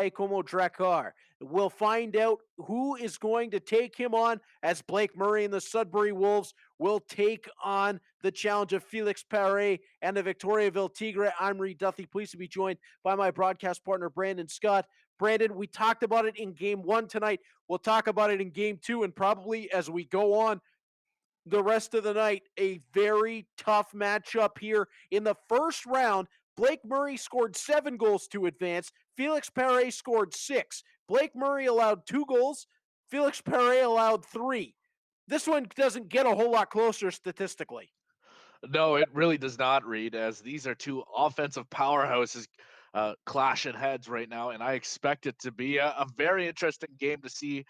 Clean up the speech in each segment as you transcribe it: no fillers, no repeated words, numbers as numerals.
Baie-Comeau Drakkar. We'll find out who is going to take him on as Blake Murray and the Sudbury Wolves will take on the challenge of Félix Paré and the Victoriaville Tigres. I'm Reed Duthie, pleased to be joined by my broadcast partner, Brandon Scott. Brandon, we talked about it in game one tonight. We'll talk about it in game two, and probably as we go on the rest of the night, a very tough matchup here. In the first round, Blake Murray scored 7 goals to advance. Félix Paré scored 6. Blake Murray allowed 2 goals. Félix Paré allowed 3. This one doesn't get a whole lot closer statistically. No, it really does not, Reed, as these are two offensive powerhouses clashing heads right now, and I expect it to be a very interesting game to see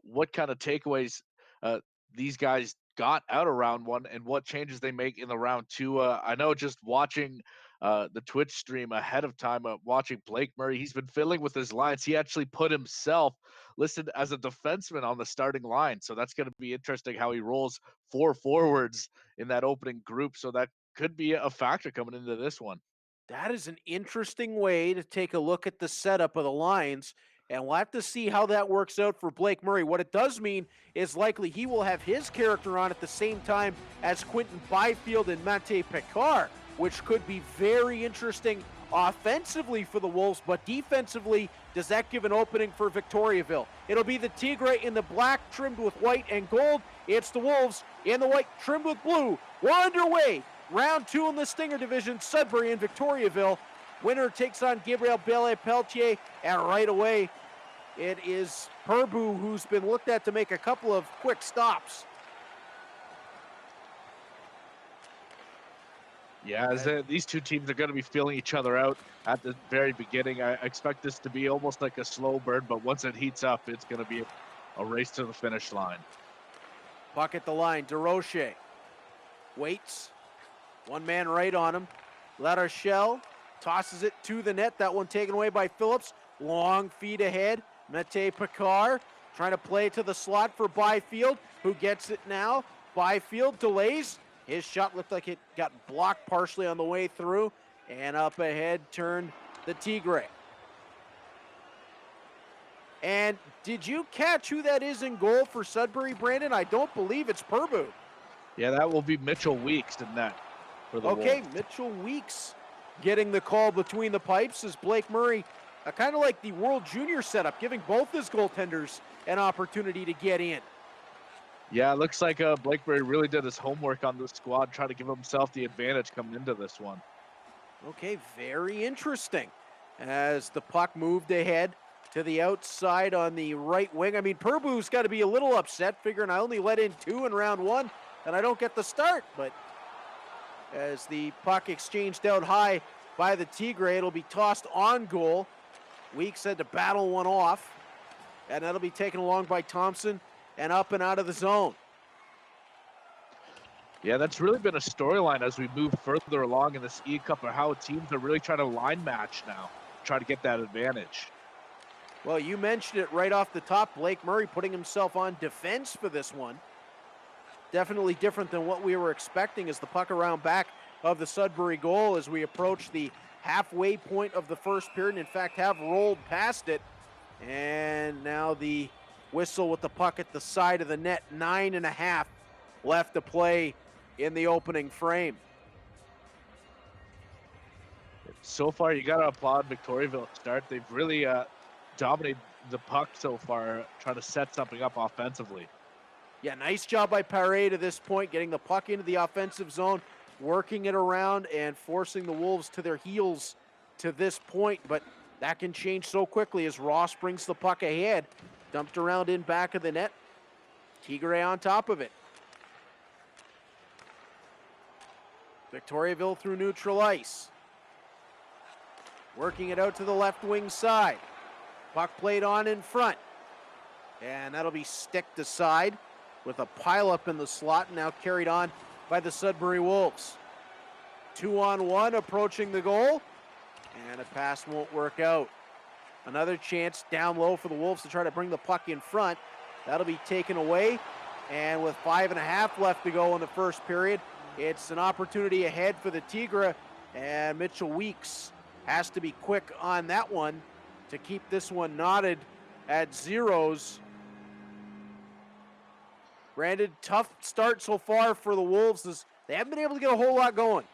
what kind of takeaways uh, these guys got out of round one and what changes they make in the round two. I know just watching the Twitch stream ahead of time, watching Blake Murray, he's been fiddling with his lines. He actually put himself listed as a defenseman on the starting line, so that's going to be interesting how he rolls 4 forwards in that opening group. So that could be a factor coming into this one. That is an interesting way to take a look at the setup of the lines, and we'll have to see how that works out for Blake Murray. What it does mean is likely he will have his character on at the same time as Quinton Byfield and Mate Picard, which could be very interesting offensively for the Wolves, but defensively, does that give an opening for Victoriaville? It'll be the Tigre in the black trimmed with white and gold. It's the Wolves in the white trimmed with blue. We're underway. Round 2 in the Stinger Division, Sudbury and Victoriaville. Winner takes on Gabriel Belle-Pelletier, and right away, it is Herbu who's been looked at to make a couple of quick stops. Yeah, as these two teams are going to be feeling each other out at the very beginning. I expect this to be almost like a slow burn, but once it heats up, it's going to be a race to the finish line. Puck at the line, DeRoche waits. One man right on him. La Rochelle tosses it to the net. That one taken away by Phillips. Long feed ahead. Mate Picard trying to play to the slot for Byfield, who gets it now. Byfield delays. His shot looked like it got blocked partially on the way through. And up ahead turned the Tigre. And did you catch who that is in goal for Sudbury, Brandon? I don't believe it's Herbu. Yeah, that will be Mitchell Weeks in that. Okay, Mitchell Weeks getting the call between the pipes as Blake Murray, kind of like the World Junior setup, giving both his goaltenders an opportunity to get in. Yeah, it looks like Blake Murray really did his homework on this squad, trying to give himself the advantage coming into this one. Okay, very interesting. As the puck moved ahead to the outside on the right wing. I mean, Herbu's got to be a little upset, figuring I only let in 2 in round 1, and I don't get the start, but as the puck exchanged out high by the Tigre, it'll be tossed on goal. Weeks had to battle one off, and that'll be taken along by Thompson and up and out of the zone. Yeah, that's really been a storyline as we move further along in this eCup, or how teams are really trying to line match now, try to get that advantage. Well, you mentioned it right off the top. Blake Murray putting himself on defense for this one. Definitely different than what we were expecting as the puck around back of the Sudbury goal as we approach the halfway point of the first period. In fact, have rolled past it. And now the whistle with the puck at the side of the net. 9.5 left to play in the opening frame. So far, you got to applaud Victoriaville start. They've really dominated the puck so far, trying to set something up offensively. Yeah, nice job by Paré to this point, getting the puck into the offensive zone, working it around, and forcing the Wolves to their heels to this point. But that can change so quickly as Ross brings the puck ahead. Dumped around in back of the net. Tigre on top of it. Victoriaville through neutral ice. Working it out to the left wing side. Puck played on in front. And that'll be sticked aside with a pileup in the slot, now carried on by the Sudbury Wolves. 2-on-1 approaching the goal, and a pass won't work out. Another chance down low for the Wolves to try to bring the puck in front. That'll be taken away, and with 5.5 left to go in the first period, it's an opportunity ahead for the Tigre, and Mitchell Weeks has to be quick on that one to keep this one knotted at zeros. Brandon, tough start so far for the Wolves as they haven't been able to get a whole lot going.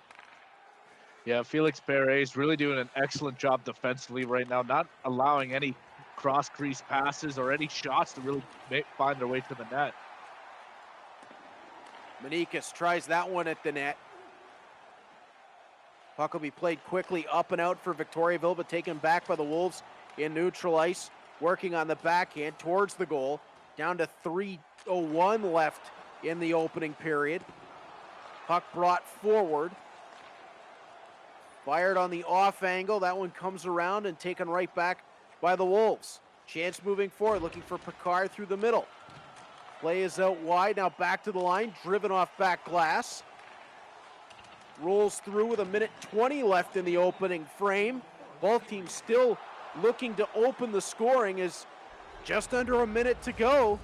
Yeah, Félix Paré is really doing an excellent job defensively right now, not allowing any cross-crease passes or any shots to really find their way to the net. Manikis tries that one at the net. Puck will be played quickly up and out for Victoriaville, but taken back by the Wolves in neutral ice, working on the backhand towards the goal. Down to 3:01 left in the opening period. Puck brought forward. Fired on the off angle. That one comes around and taken right back by the Wolves. Chance moving forward, looking for Picard through the middle. Play is out wide, now back to the line, driven off back glass. Rolls through with 1:20 left in the opening frame. Both teams still looking to open the scoring as just under a minute to go.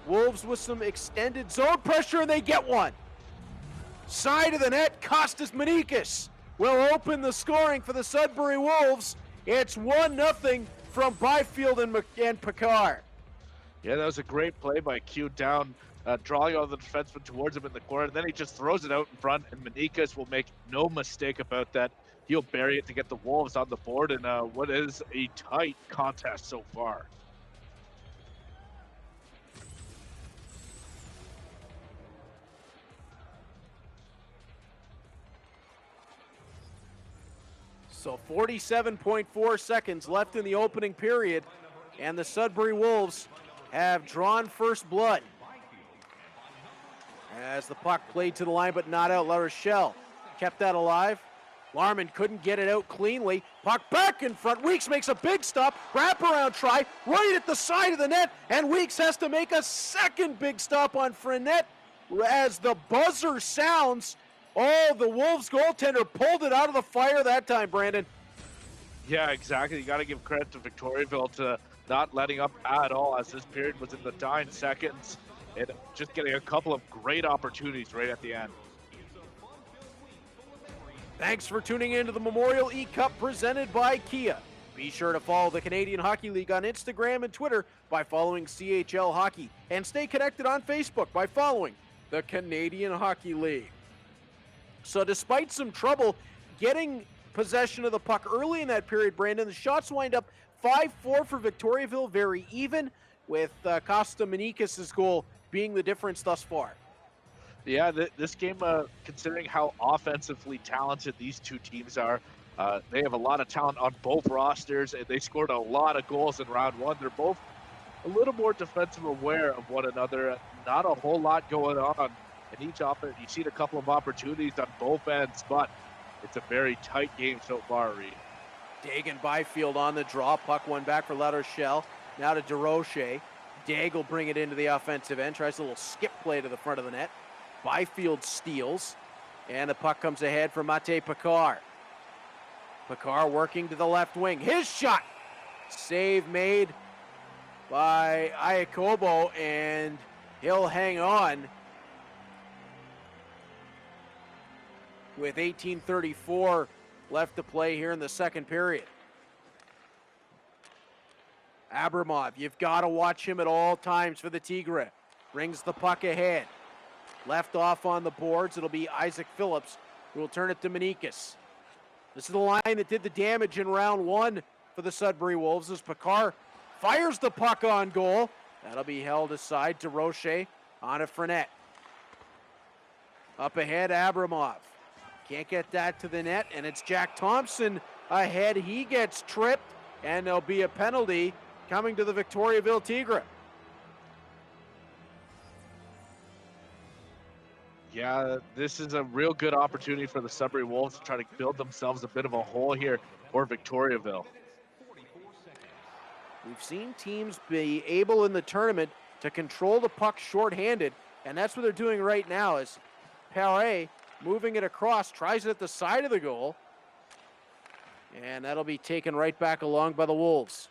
Wolves with some extended zone pressure, and they get one. Side of the net, Kosta Manikis will open the scoring for the Sudbury Wolves. It's 1-0 from Byfield and Picard. Yeah, that was a great play by Q down, drawing all the defensemen towards him in the corner. Then he just throws it out in front, and Manikis will make no mistake about that. He'll bury it to get the Wolves on the board in what is a tight contest so far. So 47.4 seconds left in the opening period, and the Sudbury Wolves have drawn first blood. As the puck played to the line but not out, La Rochelle kept that alive. Larman couldn't get it out cleanly. Puck back in front. Weeks makes a big stop. Wraparound try right at the side of the net, and Weeks has to make a second big stop on Frenette as the buzzer sounds. Oh, the Wolves goaltender pulled it out of the fire that time, Brandon. Yeah, exactly. You got to give credit to Victoriaville to not letting up at all as this period was in the dying seconds and just getting a couple of great opportunities right at the end. Thanks for tuning in to the Memorial eCup presented by Kia. Be sure to follow the Canadian Hockey League on Instagram and Twitter by following CHL Hockey, and stay connected on Facebook by following the Canadian Hockey League. So despite some trouble getting possession of the puck early in that period, Brandon, the shots wind up 5-4 for Victoriaville, very even, with Kosta Manikis' goal being the difference thus far. Yeah, this game, considering how offensively talented these two teams are, they have a lot of talent on both rosters, and they scored a lot of goals in round one. They're both a little more defensive aware of one another. Not a whole lot going on in each offense. You've seen a couple of opportunities on both ends, but it's a very tight game so far, Reed. Dagan Byfield on the draw. Puck one back for La Rochelle. Now to DeRoche. Dag will bring it into the offensive end. Tries a little skip play to the front of the net. Byfield steals. And the puck comes ahead for Mate Picard. Picard working to the left wing. His shot! Save made by Iacobo, and he'll hang on with 18:34 left to play here in the second period. Abramov, you've got to watch him at all times for the Tigres. Brings the puck ahead. Left off on the boards. It'll be Isaac Phillips who will turn it to Manikis. This is the line that did the damage in round one for the Sudbury Wolves as Picard fires the puck on goal. That'll be held aside to Roche on a Frenette. Up ahead, Abramov. Can't get that to the net, and it's Jack Thompson ahead. He gets tripped, and there'll be a penalty coming to the Victoriaville Tigres. Yeah, this is a real good opportunity for the Sudbury Wolves to try to build themselves a bit of a hole here for Victoriaville. We've seen teams be able in the tournament to control the puck shorthanded, and that's what they're doing right now as Paré moving it across, tries it at the side of the goal, and that'll be taken right back along by the Wolves.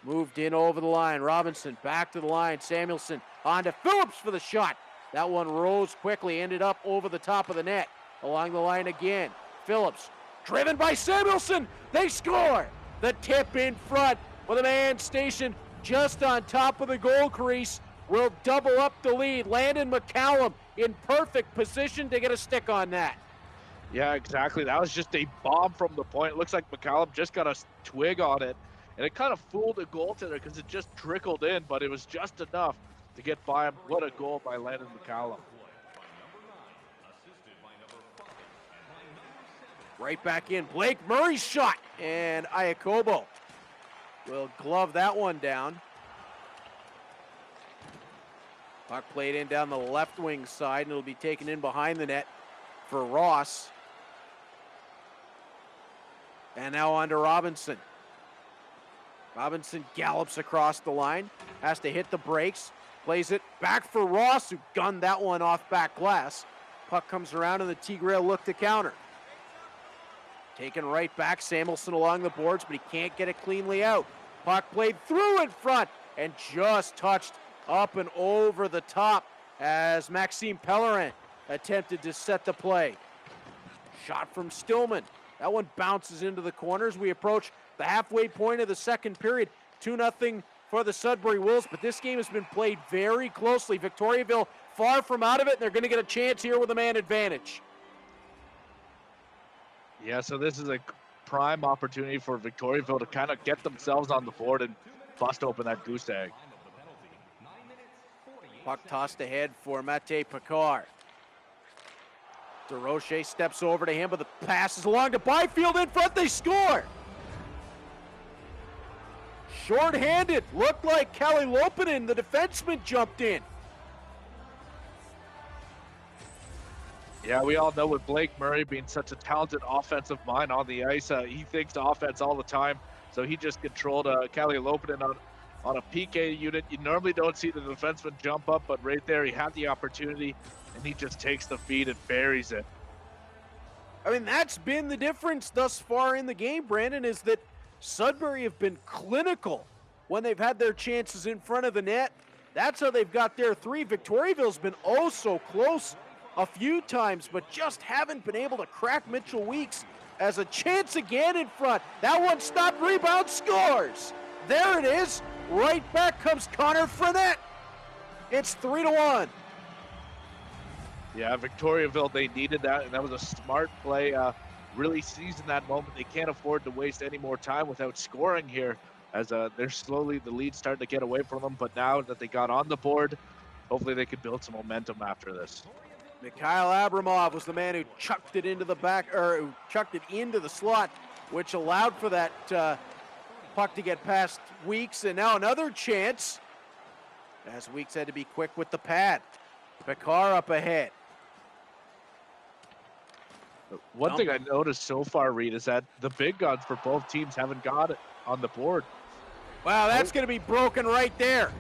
Moved in over the line. Robinson back to the line. Samuelson on to Phillips for the shot. That one rose quickly, ended up over the top of the net. Along the line again. Phillips driven by Samuelson. They score. The tip in front with a man stationed just on top of the goal crease will double up the lead. Landon McCallum in perfect position to get a stick on that. Yeah, exactly. That was just a bomb from the point. It looks like McCallum just got a twig on it, and it kind of fooled the goaltender because it just trickled in, but it was just enough to get by him. What a goal by Landon McCallum. Right back in. Blake Murray's shot, and Iacobo will glove that one down. Puck played in down the left wing side, and it'll be taken in behind the net for Ross. And now on to Robinson. Robinson gallops across the line, has to hit the brakes, plays it back for Ross, who gunned that one off back glass. Puck comes around, and the Tigre look to counter. Taken right back, Samuelson along the boards, but he can't get it cleanly out. Puck played through in front and just touched up and over the top as Maxime Pellerin attempted to set the play. Shot from Stillman. That one bounces into the corners. We approach the halfway point of the second period. 2-0 for the Sudbury Wolves, but this game has been played very closely. Victoriaville far from out of it, and they're going to get a chance here with a man advantage. Yeah, so this is a prime opportunity for Victoriaville to kind of get themselves on the board and bust open that goose egg. Puck tossed ahead for Mate Picard. DeRoche steps over to him, but the pass is along to Byfield in front. They score! Short-handed. Looked like Kalle Loponen, the defenseman, jumped in. Yeah, we all know with Blake Murray being such a talented offensive mind on the ice, he thinks offense all the time. So he just controlled Kalle Loponen on a PK unit. You normally don't see the defenseman jump up, but right there he had the opportunity, and he just takes the feed and buries it. I mean, that's been the difference thus far in the game, Brandon, is that Sudbury have been clinical when they've had their chances in front of the net. That's how they've got their three. Victoriaville's been oh so close a few times, but just haven't been able to crack Mitchell Weeks as a chance again in front. That one stopped, rebound, scores. There it is. Right back comes Connor Fournette. It's 3-1. Yeah, Victoriaville, they needed that, and that was a smart play. Really seizing that moment. They can't afford to waste any more time without scoring here, as they're slowly, the lead's starting to get away from them, but now that they got on the board, hopefully they could build some momentum after this. Mikhail Abramov was the man who chucked it into the back, or who chucked it into the slot, which allowed for that puck to get past Weeks. And now another chance, as Weeks had to be quick with the pad. Picard up ahead. One thing I noticed so far, Reed, is that the big guns for both teams haven't got it on the board. Wow, that's going to be broken right there.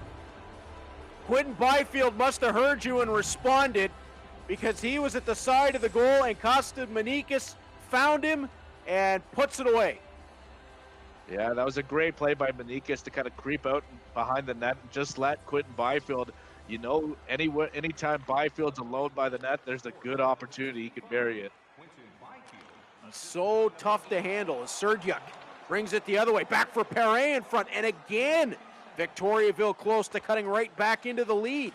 Quinton Byfield must have heard you and responded, because he was at the side of the goal, and Kosta Manikis found him and puts it away. Yeah, that was a great play by Manikis to kind of creep out behind the net and just let Quinton Byfield, you know, anytime Byfield's alone by the net, there's a good opportunity he could bury it. So tough to handle as Serdyuk brings it the other way. Back for Paré in front, and again, Victoriaville close to cutting right back into the lead.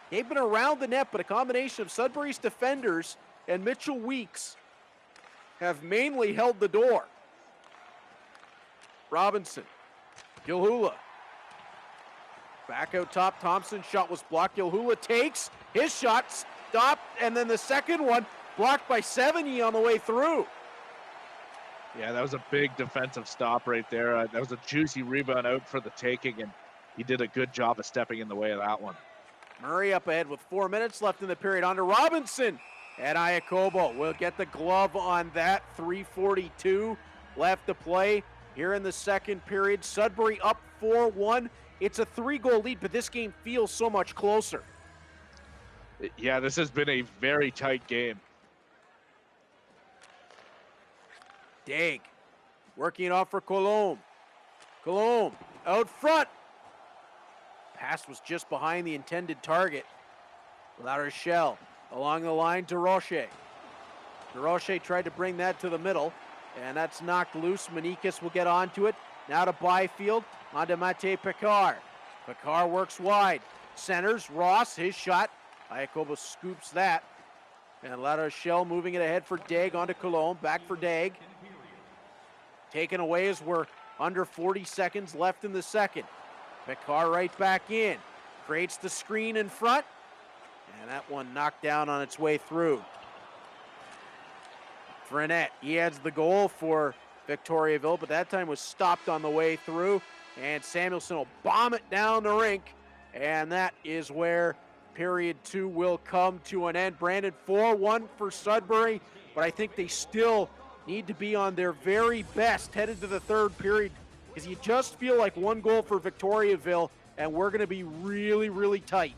They've been around the net, but a combination of Sudbury's defenders and Mitchell Weeks have mainly held the door. Robinson, Gilhula. Back out top, Thompson's shot was blocked. Gilhula takes his shot, stopped, and then the second one blocked by Sevigny on the way through. Yeah, that was a big defensive stop right there. That was a juicy rebound out for the taking, and he did a good job of stepping in the way of that one. Murray up ahead with 4 minutes left in the period. On to Robinson. And Iacobo will get the glove on that. 3:42 left to play here in the second period. Sudbury up 4-1. It's a 3-goal lead, but this game feels so much closer. Yeah, this has been a very tight game. Daig working it off for Colombe. Colombe out front. Pass was just behind the intended target. Without her shell. Along the line to Roche. DeRoche tried to bring that to the middle. And that's knocked loose. Manikis will get onto it. Now to Byfield, onto Mate Picard. Picard works wide. Centers, Ross, his shot. Baie-Comeau scoops that. And La Rochelle moving it ahead for Daig onto Cologne. Back for Daig. Taken away as we're under 40 seconds left in the second. Picard right back in. Creates the screen in front. And that one knocked down on its way through. Frenette, he adds the goal for Victoriaville, but that time was stopped on the way through. And Samuelson will bomb it down the rink. And that is where period 2 will come to an end. Brandon, 4-1 for Sudbury, but I think they still need to be on their very best headed to the third period, because you just feel like one goal for Victoriaville, and we're going to be really, really tight.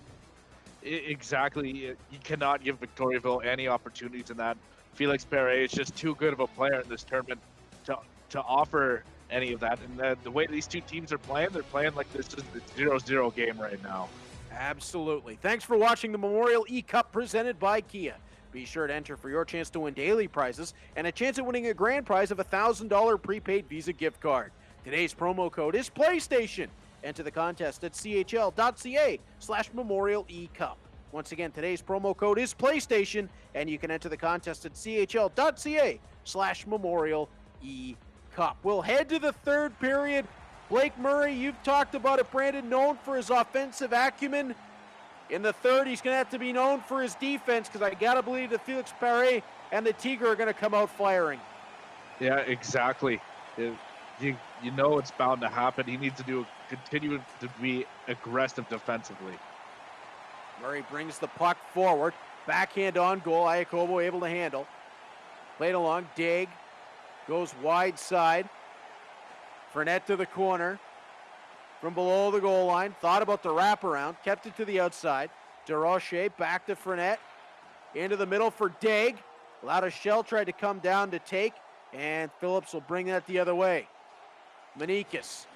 Exactly. You cannot give Victoriaville any opportunities in that. Félix Paré is just too good of a player in this tournament to offer any of that. And the way these two teams are playing, they're playing like this is a 0-0 game right now. Absolutely. Thanks for watching the Memorial eCup presented by Kia. Be sure to enter for your chance to win daily prizes and a chance at winning a grand prize of a $1,000 prepaid Visa gift card. Today's promo code is PlayStation. Enter the contest at chl.ca/Memorial eCup. Once again, today's promo code is PlayStation, and you can enter the contest at chl.ca/Memorial eCup. We'll head to the third period. Blake Murray, you've talked about it, Brandon, known for his offensive acumen. In the third, he's going to have to be known for his defense, because I got to believe that Félix Paré and the Tigres are going to come out firing. Yeah, exactly. You know it's bound to happen. He needs to continue to be aggressive defensively. Murray brings the puck forward. Backhand on goal. Baie-Comeau able to handle. Played along. Daig goes wide side. Frenette to the corner. From below the goal line. Thought about the wraparound. Kept it to the outside. DeRocher back to Frenette. Into the middle for Daig. La Rochelle tried to come down to take. And Phillips will bring that the other way. Manikis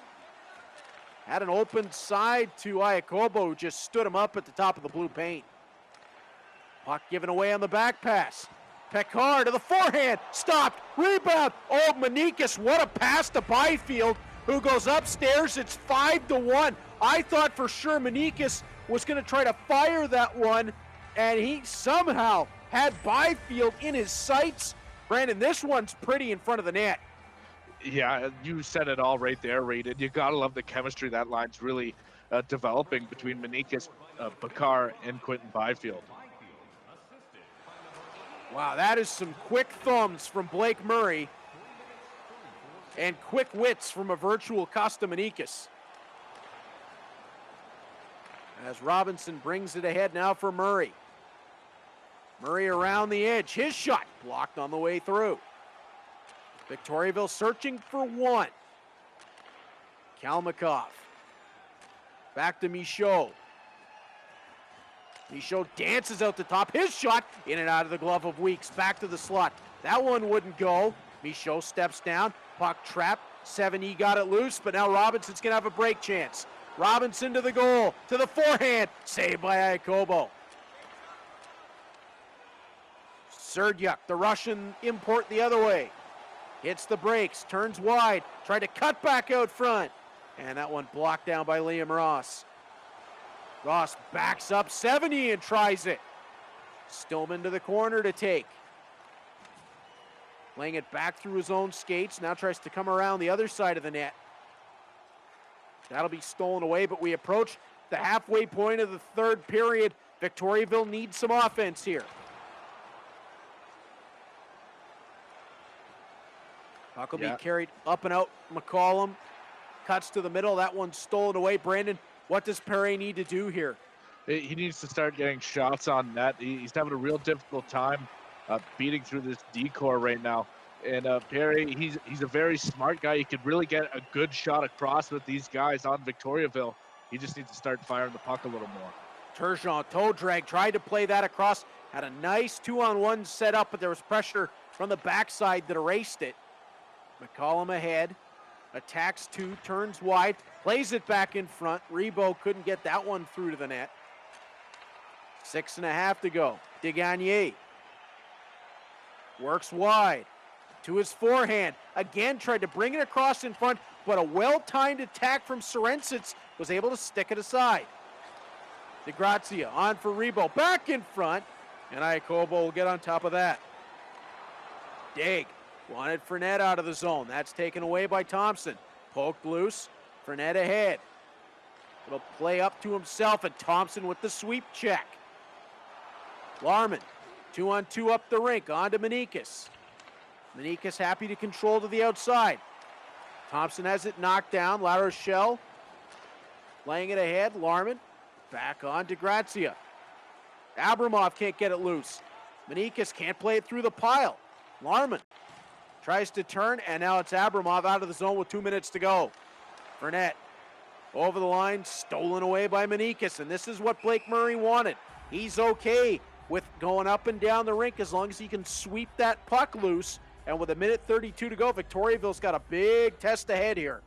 had an open side to Baie-Comeau, who just stood him up at the top of the blue paint. Puck given away on the back pass. Picard to the forehand, stopped, rebound. Oh, Manikis, what a pass to Byfield, who goes upstairs. It's 5-1. I thought for sure Manikis was going to try to fire that one, and he somehow had Byfield in his sights. Brandon, this one's pretty in front of the net. Yeah, you said it all right there, Rated. You gotta love the chemistry that line's really developing between Manikis, Bakar, and Quinton Byfield. Wow, that is some quick thumbs from Blake Murray and quick wits from a virtual Kosta Manikis. As Robinson brings it ahead now for Murray. Murray around the edge, his shot blocked on the way through. Victoriaville searching for one. Kalmakov. Back to Michaud. Michaud dances out the top. His shot in and out of the glove of Weeks. Back to the slot. That one wouldn't go. Michaud steps down. Puck trapped. 7E got it loose, but now Robinson's going to have a break chance. Robinson to the goal. To the forehand. Saved by Baie-Comeau. Serdyuk, the Russian import the other way. Hits the brakes, turns wide, tried to cut back out front. And that one blocked down by Liam Ross. Ross backs up 70 and tries it. Stillman to the corner to take. Laying it back through his own skates, now tries to come around the other side of the net. That'll be stolen away, but we approach the halfway point of the third period. Victoriaville needs some offense here. Puck will be carried up and out. McCollum cuts to the middle. That one's stolen away. Brandon, what does Paré need to do here? He needs to start getting shots on net. He's having a real difficult time beating through this decor right now. And Paré, he's a very smart guy. He could really get a good shot across with these guys on Victoriaville. He just needs to start firing the puck a little more. Turgeon, toe drag, tried to play that across. Had a nice 2-on-1 set up, but there was pressure from the backside that erased it. McCollum ahead, attacks two, turns wide, plays it back in front. Rebo couldn't get that one through to the net. 6.5 to go. Degagne works wide. to his forehand. Again, tried to bring it across in front, but a well-timed attack from Sorensen was able to stick it aside. DeGrazia on for Rebo, back in front, and Iacobo will get on top of that. Dig wanted Fournette out of the zone. That's taken away by Thompson. Poked loose, Fournette ahead. It'll play up to himself, and Thompson with the sweep check. Larman, 2-on-2 up the rink, on to Manikis. Manikis happy to control to the outside. Thompson has it knocked down. La Rochelle laying it ahead. Larman back on to Grazia. Abramov can't get it loose. Manikis can't play it through the pile. Larman tries to turn, and now it's Abramov out of the zone with 2 minutes to go. Fournette over the line, stolen away by Manikis, and this is what Blake Murray wanted. He's okay with going up and down the rink as long as he can sweep that puck loose. And with 1:32 to go, Victoriaville's got a big test ahead here.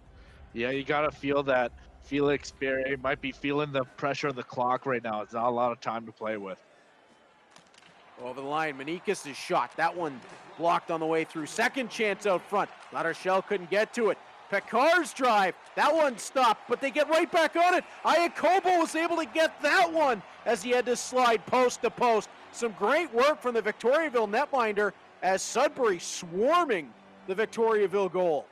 Yeah, you got to feel that Félix Paré might be feeling the pressure of the clock right now. It's not a lot of time to play with. Over the line, Manikis' shot. That one blocked on the way through. Second chance out front. La Rochelle couldn't get to it. Picard's drive. That one stopped, but they get right back on it. Iacobo was able to get that one as he had to slide post to post. Some great work from the Victoriaville netminder as Sudbury swarming the Victoriaville goal.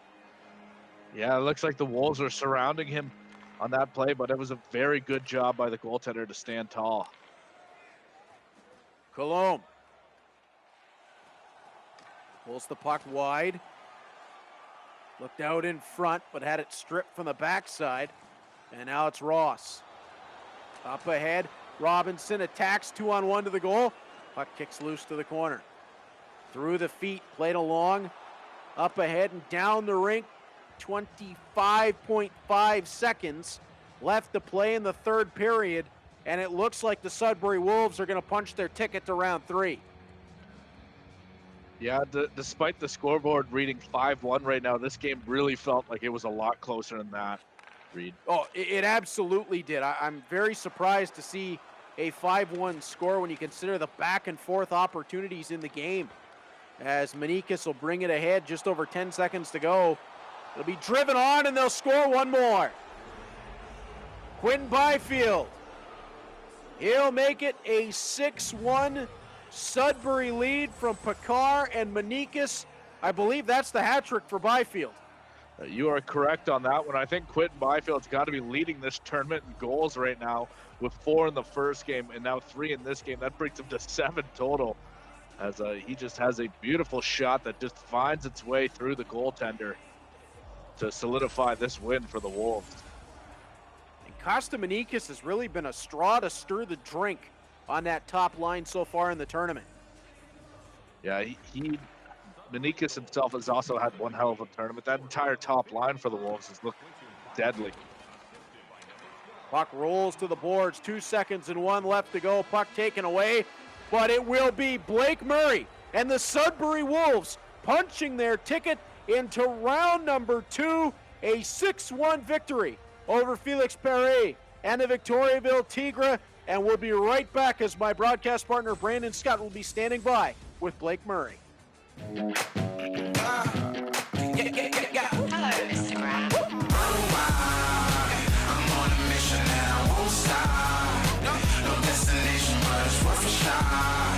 Yeah, it looks like the Wolves are surrounding him on that play, but it was a very good job by the goaltender to stand tall. Colomb pulls the puck wide. Looked out in front, but had it stripped from the backside. And now it's Ross. Up ahead, Robinson attacks 2-on-1 to the goal. Puck kicks loose to the corner. Through the feet, played along. Up ahead and down the rink. 25.5 seconds left to play in the third period. And it looks like the Sudbury Wolves are going to punch their ticket to round 3. Yeah, despite the scoreboard reading 5-1 right now, this game really felt like it was a lot closer than that, Reed. Oh, it absolutely did. I'm very surprised to see a 5-1 score when you consider the back and forth opportunities in the game. As Manikis will bring it ahead, just over 10 seconds to go. It'll be driven on, and they'll score one more. Quinton Byfield. He'll make it a 6-1 Sudbury lead from Picard and Manikis. I believe that's the hat trick for Byfield. You are correct on that one. I think Quinton Byfield's got to be leading this tournament in goals right now with 4 in the first game and now 3 in this game. That brings him to 7 total, as he just has a beautiful shot that just finds its way through the goaltender to solidify this win for the Wolves. And Kosta Manikis has really been a straw to stir the drink on that top line so far in the tournament. Yeah, Manikis himself has also had one hell of a tournament. That entire top line for the Wolves has looked deadly. Puck rolls to the boards, 2 seconds and 1 left to go. Puck taken away, but it will be Blake Murray and the Sudbury Wolves punching their ticket into round number 2, a 6-1 victory over Félix Paré and the Victoriaville Tigres. And we'll be right back as my broadcast partner Brandon Scott will be standing by with Blake Murray. Hello, Instagram. I'm on a mission and I won't stop. No destination, but it's worth a shot.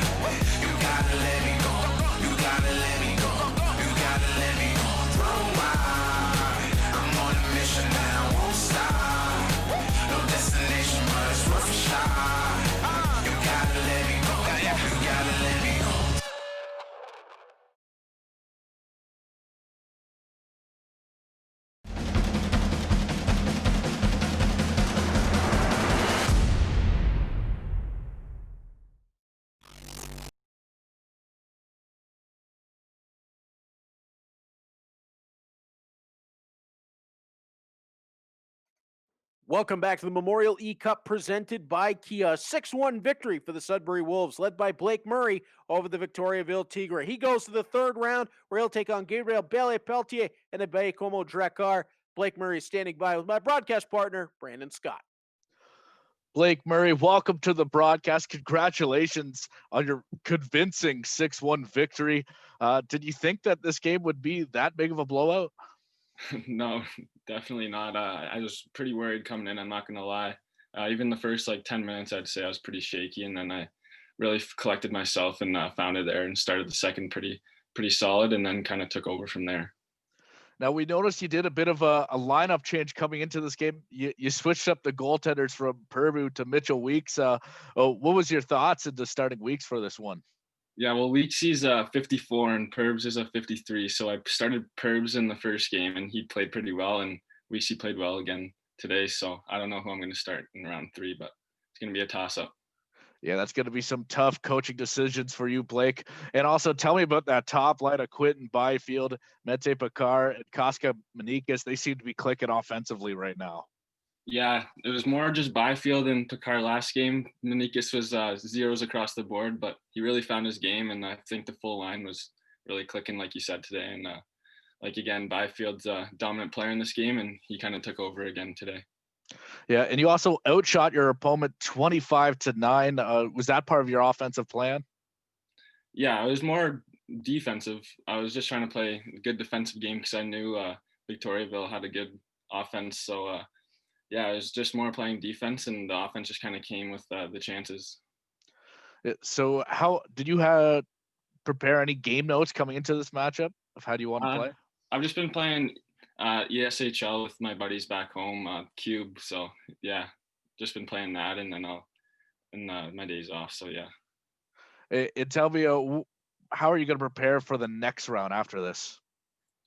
You gotta let me go. You gotta let me go. You gotta let me go. I'm on a mission and I won't stop. No destination, but it's worth a shot. You gotta let me go. You gotta let me go. Welcome back to the Memorial eCup presented by Kia. 6-1 victory for the Sudbury Wolves, led by Blake Murray over the Victoriaville Tigres. He goes to the third round where he'll take on Gabriel Belle-Pelletier and the Baie-Comeau Drakkar. Blake Murray is standing by with my broadcast partner, Brandon Scott. Blake Murray, welcome to the broadcast. Congratulations on your convincing 6-1 victory. Did you think that this game would be that big of a blowout? No, definitely not. I was pretty worried coming in, I'm not going to lie. Even the first 10 minutes, I'd say I was pretty shaky, and then I really collected myself and found it there and started the second pretty solid, and then kind of took over from there. Now, we noticed you did a bit of a lineup change coming into this game. You switched up the goaltenders from Purbu to Mitchell Weeks. What was your thoughts into starting Weeks for this one? Yeah, well, Weeksy's 54 and Purbs is a 53. So I started Purbs in the first game, and he played pretty well, and Weeksy played well again today. So I don't know who I'm going to start in round 3, but it's going to be a toss-up. Yeah, that's going to be some tough coaching decisions for you, Blake. And also tell me about that top line of Quinton Byfield, Mete Picard, and Kosta Manikis. They seem to be clicking offensively right now. Yeah, it was more just Byfield and Picard last game. Manikis was zeros across the board, but he really found his game, and I think the full line was really clicking, like you said today. And again, Byfield's a dominant player in this game, and he kind of took over again today. Yeah, and you also outshot your opponent 25-9. Was that part of your offensive plan? Yeah, it was more defensive. I was just trying to play a good defensive game because I knew Victoriaville had a good offense. So, yeah, it was just more playing defense, and the offense just kind of came with the chances. So how did you prepare any game notes coming into this matchup of how do you want to play? I've just been playing ESHL with my buddies back home, Cube. So yeah, just been playing that, and then my days off. So yeah. And tell me, how are you going to prepare for the next round after this?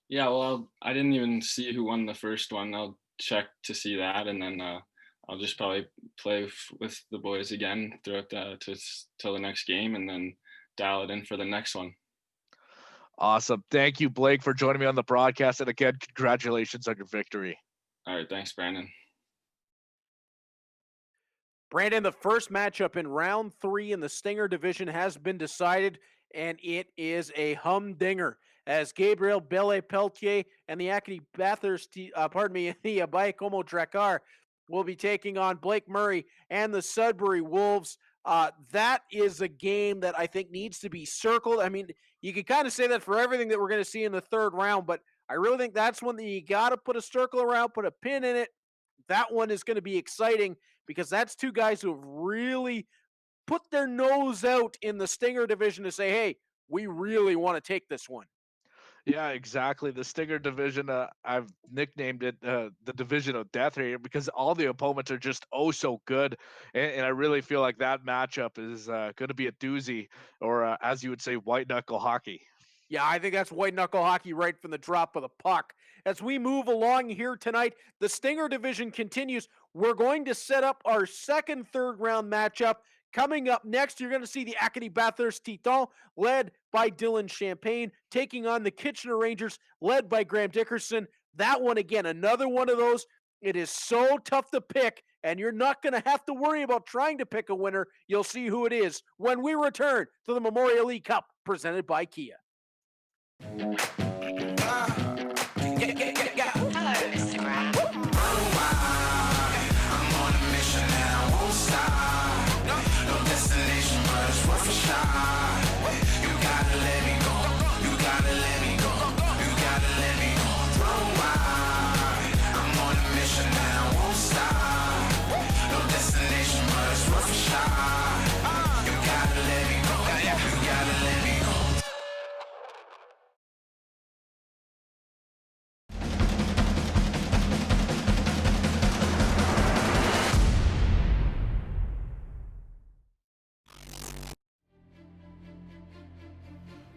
Yeah, well, I didn't even see who won the first one. I'll check to see that, and then I'll just probably play with the boys again throughout till the next game, and then dial it in for the next one. Awesome. Thank you, Blake, for joining me on the broadcast. And again, congratulations on your victory. All right. Thanks, Brandon. Brandon, the first matchup in round 3 in the Stinger division has been decided, and it is a humdinger as Gabriel Belle-Pelletier and the Acadie Bathurst, the Baie-Comeau Drakkar will be taking on Blake Murray and the Sudbury Wolves. That is a game that I think needs to be circled. I mean, you can kind of say that for everything that we're going to see in the third round, but I really think that's one that you got to put a circle around, put a pin in it. That one is going to be exciting because that's two guys who have really put their nose out in the Stinger division to say, hey, we really want to take this one. Yeah, exactly. The Stinger division, I've nicknamed it the division of death here because all the opponents are just so good. And I really feel like that matchup is going to be a doozy, or as you would say, white knuckle hockey. Yeah, I think that's white knuckle hockey right from the drop of the puck. As we move along here tonight, the Stinger division continues. We're going to set up our second third round matchup. Coming up next, you're going to see the Acadie Bathurst Titans, led by Dylan Champagne, taking on the Kitchener Rangers, led by Graham Dickerson. That one, again, another one of those. It is so tough to pick, and you're not going to have to worry about trying to pick a winner. You'll see who it is when we return to the Memorial eCup, presented by Kia. Hello, Instagram. I'm on a mission and I won't stop. No destination, but it's worth a shot. You gotta let me go. You gotta let me go. You gotta let me go. Run wild. I'm on a mission and I won't stop. No destination, but it's worth a shot. You gotta let me go. You gotta let me go.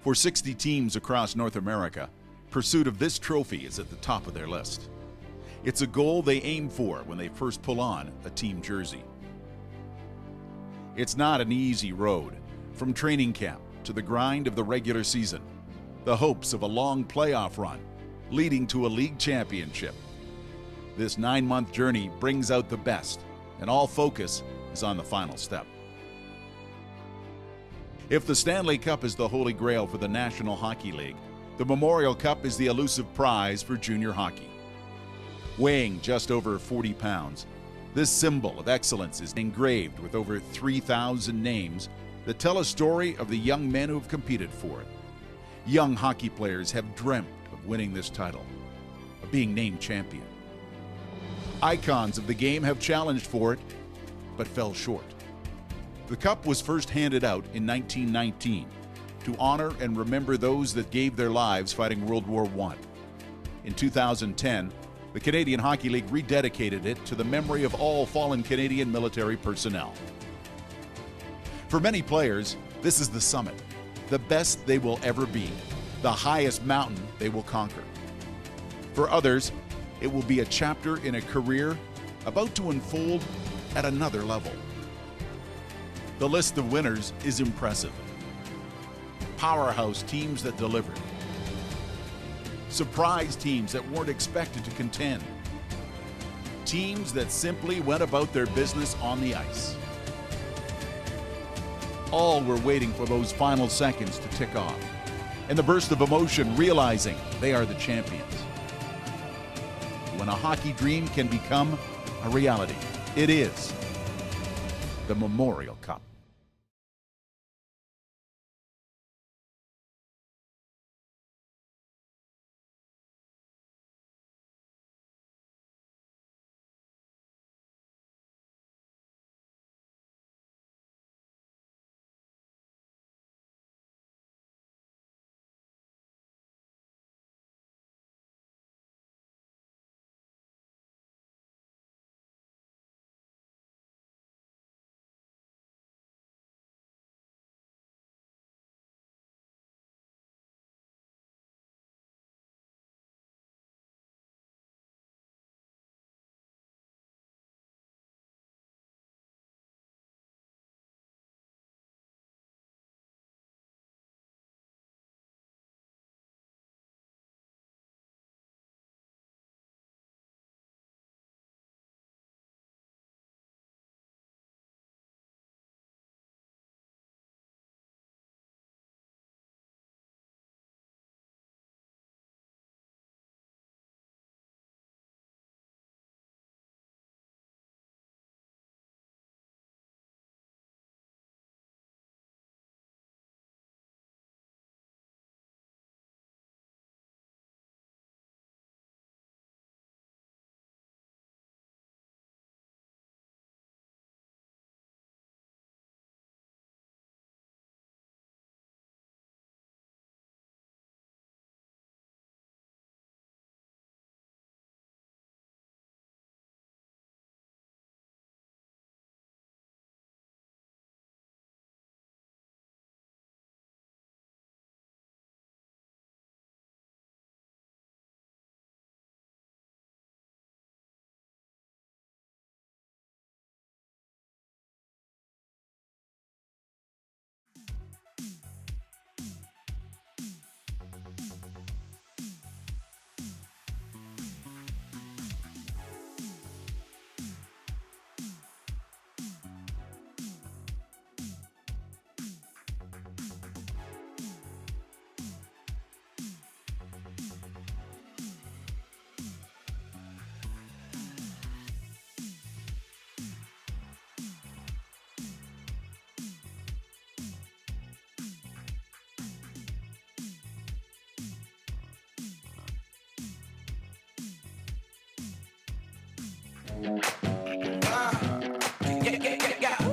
For 60 teams across North America, pursuit of this trophy is at the top of their list. It's a goal they aim for when they first pull on a team jersey. It's not an easy road, from training camp to the grind of the regular season, the hopes of a long playoff run, leading to a league championship. This 9-month journey brings out the best, and all focus is on the final step. If the Stanley Cup is the holy grail for the National Hockey League, the Memorial Cup is the elusive prize for junior hockey. Weighing just over 40 pounds, This symbol of excellence is engraved with over 3,000 names that tell a story of the young men who have competed for it. Young hockey players have dreamt of winning this title, of being named champion. Icons of the game have challenged for it, but fell short. The cup was first handed out in 1919 to honor and remember those that gave their lives fighting World War I. In 2010, the Canadian Hockey League rededicated it to the memory of all fallen Canadian military personnel. For many players, this is the summit, the best they will ever be, the highest mountain they will conquer. For others, it will be a chapter in a career about to unfold at another level. The list of winners is impressive. Powerhouse teams that delivered. Surprise teams that weren't expected to contend. Teams that simply went about their business on the ice. All were waiting for those final seconds to tick off, and the burst of emotion realizing they are the champions. When a hockey dream can become a reality, it is the Memorial Cup.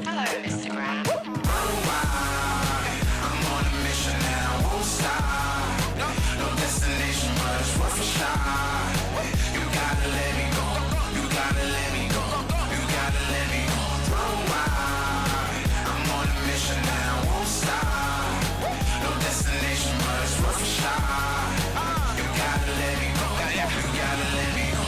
Hello, Instagram. I'm on a mission and I won't stop. No destination, but it's worth a shot. You gotta let me go. You gotta let me go. You gotta let me go. I'm on a mission and I won't stop. No destination, but it's worth a shot. You gotta let me go. You gotta let me go.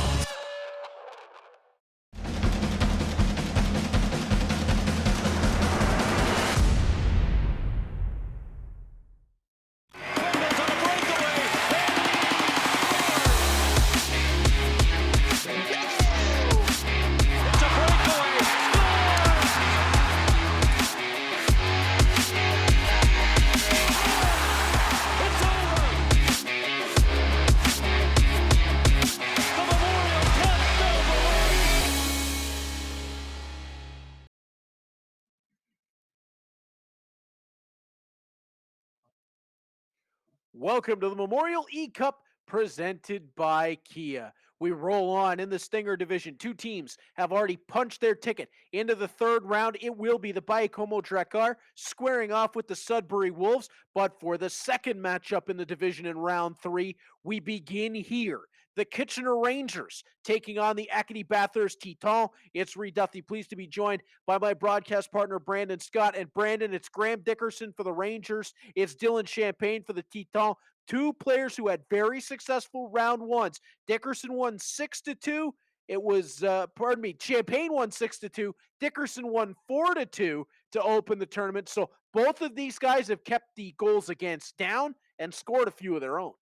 Welcome to the Memorial eCup presented by Kia. We roll on in the Stinger division. Two teams have already punched their ticket into the third round. It will be the Baie-Comeau Drakkar squaring off with the Sudbury Wolves. But for the second matchup in the division in round 3, we begin here. The Kitchener Rangers taking on the Acadie Bathurst Titans. It's Reed Duffy, pleased to be joined by my broadcast partner, Brandon Scott. And Brandon, it's Graham Dickerson for the Rangers. It's Dylan Champagne for the Titans. Two players who had very successful round ones. Dickerson won 6-2. It was, Champagne won 6-2. Dickerson won 4-2 to open the tournament. So both of these guys have kept the goals against down and scored a few of their own.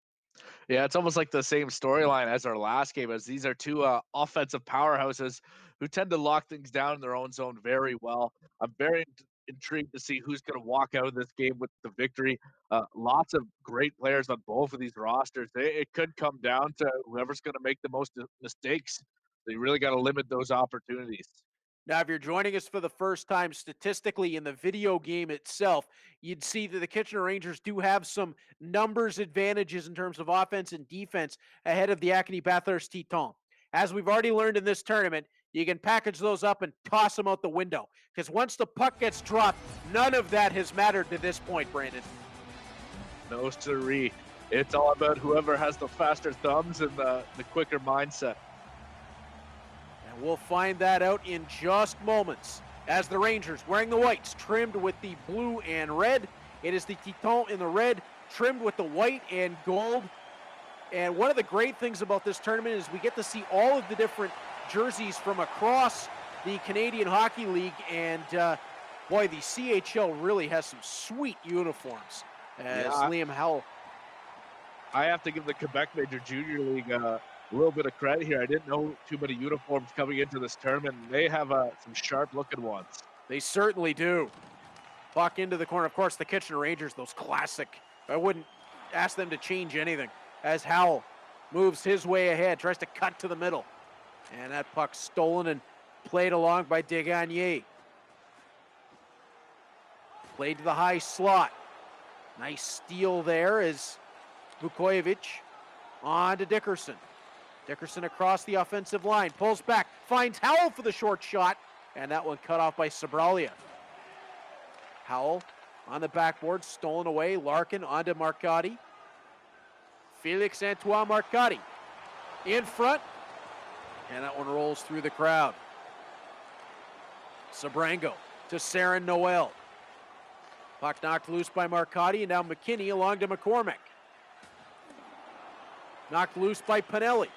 Yeah, it's almost like the same storyline as our last game, as these are two offensive powerhouses who tend to lock things down in their own zone very well. I'm very intrigued to see who's going to walk out of this game with the victory. Lots of great players on both of these rosters. It could come down to whoever's going to make the most mistakes. So you really got to limit those opportunities. Now, if you're joining us for the first time, statistically in the video game itself, you'd see that the Kitchener Rangers do have some numbers advantages in terms of offense and defense ahead of the Acadie Bathurst Titans. As we've already learned in this tournament, you can package those up and toss them out the window. Because once the puck gets dropped, none of that has mattered to this point, Brandon. No siree. It's all about whoever has the faster thumbs and the quicker mindset. And we'll find that out in just moments. As the Rangers, wearing the whites, trimmed with the blue and red. It is the Titans in the red, trimmed with the white and gold. And one of the great things about this tournament is we get to see all of the different jerseys from across the Canadian Hockey League. And boy, the CHL really has some sweet uniforms. As Liam Howell. I have to give the Quebec Major Junior League a little bit of credit here. I didn't know too many uniforms coming into this tournament. They have some sharp-looking ones. They certainly do. Puck into the corner. Of course, the Kitchener Rangers, those classic. I wouldn't ask them to change anything. As Howell moves his way ahead, tries to cut to the middle. And that puck stolen and played along by Desgagnés. Played to the high slot. Nice steal there as Vukojevic on to Dickerson. Dickerson across the offensive line, pulls back, finds Howell for the short shot, and that one cut off by Sabralia. Howell on the backboard, stolen away, Larkin onto Marcotti. Félix Antoine Marcotti in front, and that one rolls through the crowd. Sabrango to Saren Noel. Puck knocked loose by Marcotti, and now McKinney along to McCormick. Knocked loose by Pinelli.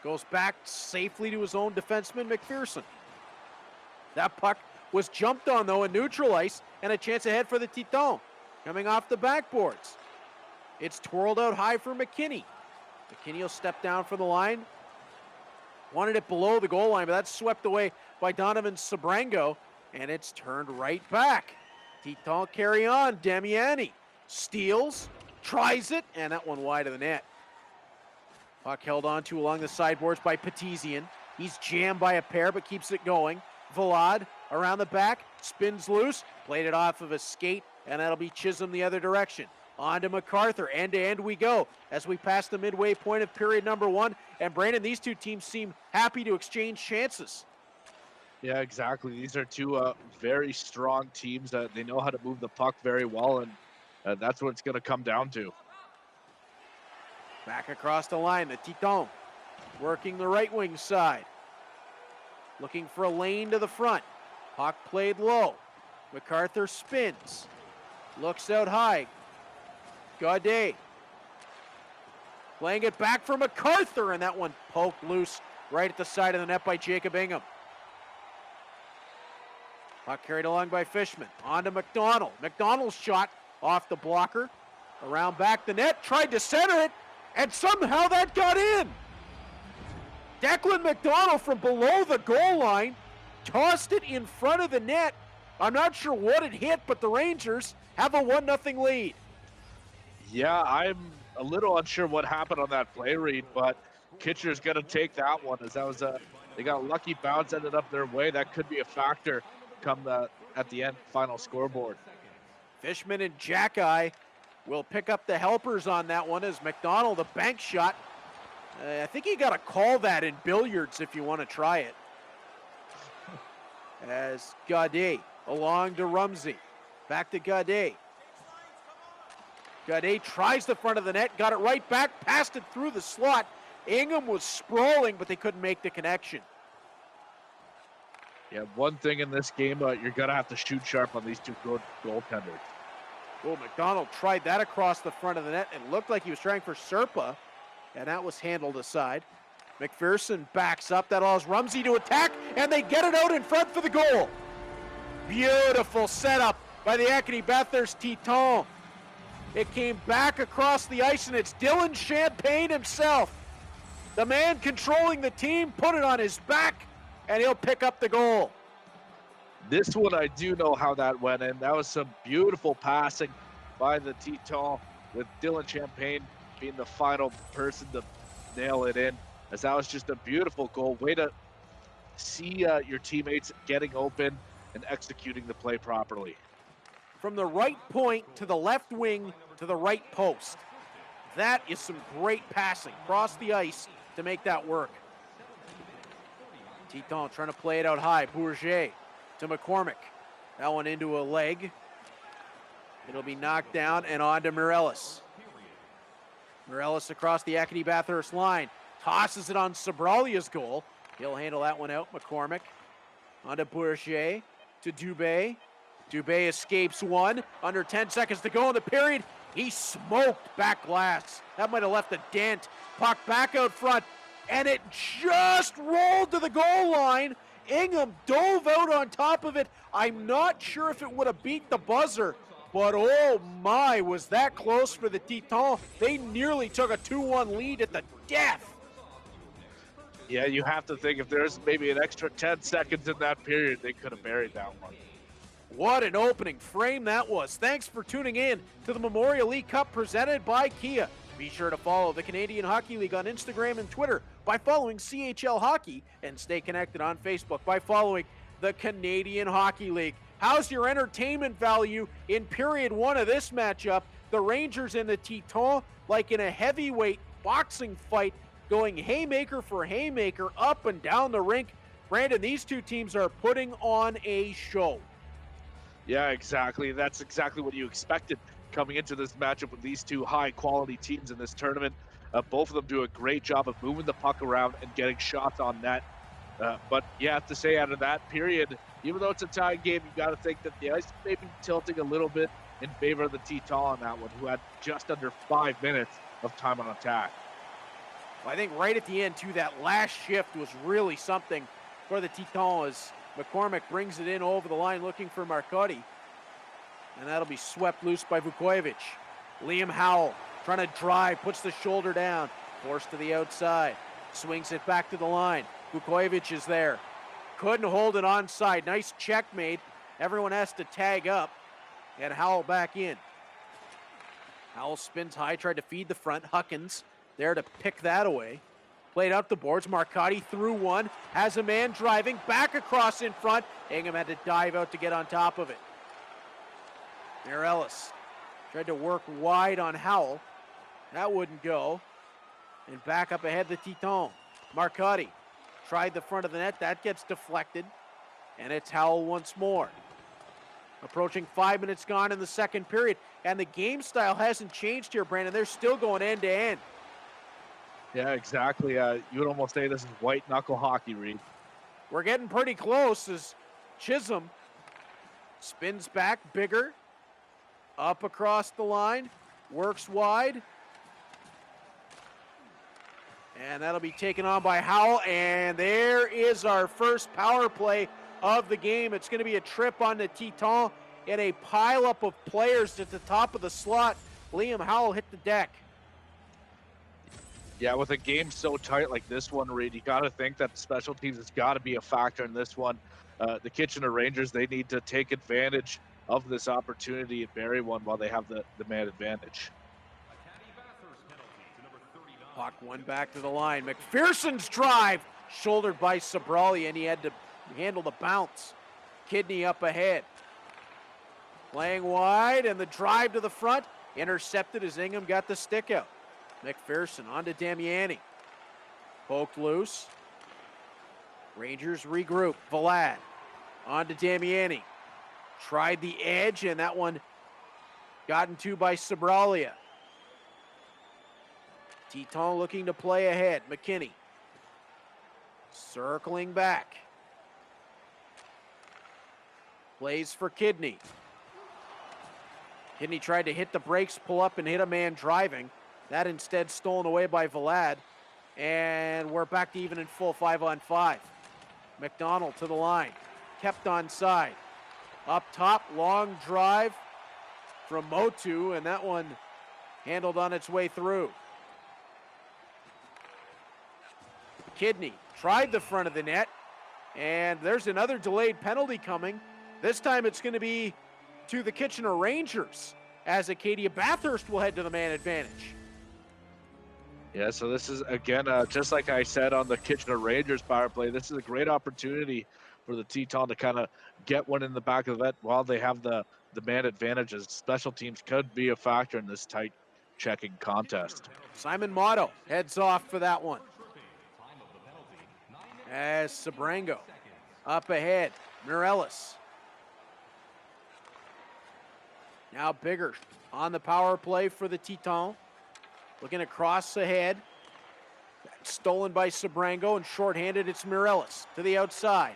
Goes back safely to his own defenseman, McPherson. That puck was jumped on, though, in neutral ice, and a chance ahead for the Titans. Coming off the backboards. It's twirled out high for McKinney. McKinney will step down for the line. Wanted it below the goal line, but that's swept away by Donovan Sabrango, and it's turned right back. Titans carry on. Damiani steals, tries it, and that one wide of the net. Puck held on to along the sideboards by Petizian. He's jammed by a pair, but keeps it going. Vlad around the back, spins loose, played it off of a skate, and that'll be Chisholm the other direction. On to MacArthur, end to end we go as we pass the midway point of period number 1. And Brandon, these two teams seem happy to exchange chances. Yeah, exactly. These are two very strong teams that they know how to move the puck very well, and that's what it's going to come down to. Back across the line, the Titans working the right wing side. Looking for a lane to the front. Puck played low. MacArthur spins. Looks out high. Gaudet. Playing it back for MacArthur, and that one poked loose right at the side of the net by Jacob Ingham. Puck carried along by Fishman. On to McDonald. McDonald's shot off the blocker. Around back the net. Tried to center it. And somehow that got in. Declan McDonald from below the goal line tossed it in front of the net. I'm not sure what it hit, but the Rangers have a 1-0 lead. Yeah, I'm a little unsure what happened on that play read, but Kitchener's going to take that one, as that was they got a lucky bounce ended up their way. That could be a factor come at the end final scoreboard. Fishman and Jackeye will pick up the helpers on that one as McDonald, a bank shot. I think you got to call that in billiards if you want to try it. As Gaudet along to Rumsey. Back to Gaudet. Gaudet tries the front of the net, got it right back, passed it through the slot. Ingham was sprawling, but they couldn't make the connection. Yeah, one thing in this game, you're going to have to shoot sharp on these two good goaltenders. Well, McDonald tried that across the front of the net. It looked like he was trying for Serpa, and that was handled aside. McPherson backs up. That allows Rumsey to attack, and they get it out in front for the goal. Beautiful setup by the Acadie Bathurst Titans. It came back across the ice, and it's Dylan Champagne himself. The man controlling the team, put it on his back, and he'll pick up the goal. This one, I do know how that went in. That was some beautiful passing by the Titans, with Dylan Champagne being the final person to nail it in, as that was just a beautiful goal. Way to see your teammates getting open and executing the play properly. From the right point to the left wing to the right post. That is some great passing across the ice to make that work. Titon trying to play it out high. Bourget to McCormick. That one into a leg. It'll be knocked down and on to Morelis. Morelis across the Acadie Bathurst line. Tosses it on Sobralia's goal. He'll handle that one out. McCormick on to Bourget to Dubé. Dubé escapes one. Under 10 seconds to go in the period. He smoked back glass. That might have left a dent. Puck back out front. And it just rolled to the goal line. Ingham dove out on top of it. I'm not sure if it would have beat the buzzer, but oh my, was that close for the Titans. They nearly took a 2-1 lead at the death. Yeah, you have to think if there's maybe an extra 10 seconds in that period, they could have buried that one. What an opening frame that was. Thanks for tuning in to the Memorial eCup presented by Kia. Be sure to follow the Canadian Hockey League on Instagram and Twitter by following CHL Hockey, and stay connected on Facebook by following the Canadian Hockey League. How's your entertainment value in period one of this matchup? The Rangers and the Titans, like in a heavyweight boxing fight, going haymaker for haymaker up and down the rink. Brandon, these two teams are putting on a show. Yeah, exactly. That's exactly what you expected coming into this matchup with these two high-quality teams in this tournament. Both of them do a great job of moving the puck around and getting shots on net. But you have to say, out of that period, even though it's a tie game, you got to think that the ice may be tilting a little bit in favor of the Titans on that one, who had just under 5 minutes of time on attack. Well, I think right at the end, too, that last shift was really something for the Titans as McCormick brings it in over the line looking for Marcotti. And that'll be swept loose by Vukovic. Liam Howell trying to drive, puts the shoulder down, forced to the outside, swings it back to the line. Vukovic is there. Couldn't hold it onside. Nice check made. Everyone has to tag up. And Howell back in. Howell spins high, tried to feed the front. Huckins there to pick that away. Played out the boards. Marcotti through one. Has a man driving. Back across in front. Ingham had to dive out to get on top of it. Morelis tried to work wide on Howell. That wouldn't go. And back up ahead the Titans. Marcotti tried the front of the net. That gets deflected. And it's Howell once more. Approaching 5 minutes gone in the second period. And the game style hasn't changed here, Brandon. They're still going end to end. Yeah, exactly. You would almost say this is white knuckle hockey, Reed. We're getting pretty close as Chisholm spins back, bigger, up across the line, works wide. And that'll be taken on by Howell. And there is our first power play of the game. It's going to be a trip on the Titans in a pileup of players at the top of the slot. Liam Howell hit the deck. Yeah, with a game so tight like this one, Reed, you got to think that special teams has got to be a factor in this one. The Kitchener Rangers, they need to take advantage of this opportunity and bury one while they have the man advantage. Puck one back to the line. McPherson's drive, shouldered by Sobrali, and he had to handle the bounce. Kidney up ahead. Playing wide, and the drive to the front. Intercepted as Ingham got the stick out. McPherson on to Damiani. Poked loose. Rangers regroup. Vlad on to Damiani. Tried the edge, and that one gotten to by Sobralia. Teton looking to play ahead. McKinney circling back. Plays for Kidney. Kidney tried to hit the brakes, pull up, and hit a man driving. That instead stolen away by Vlad. And we're back to even in full 5-on-5. McDonald to the line. Kept on side. Up top, long drive from Motu, and that one handled on its way through. Kidney tried the front of the net, and there's another delayed penalty coming. This time it's going to be to the Kitchener Rangers, as Acadia Bathurst will head to the man advantage. Yeah, so this is, again, just like I said on the Kitchener Rangers power play, this is a great opportunity for the Teton to kind of get one in the back of the net while they have the man advantages. Special teams could be a factor in this tight checking contest. Simon Motto heads off for that one. As Sabrango up ahead. Mireles. Now Bigger on the power play for the Teton. Looking across ahead. Stolen by Sabrango, and shorthanded, it's Mireles to the outside.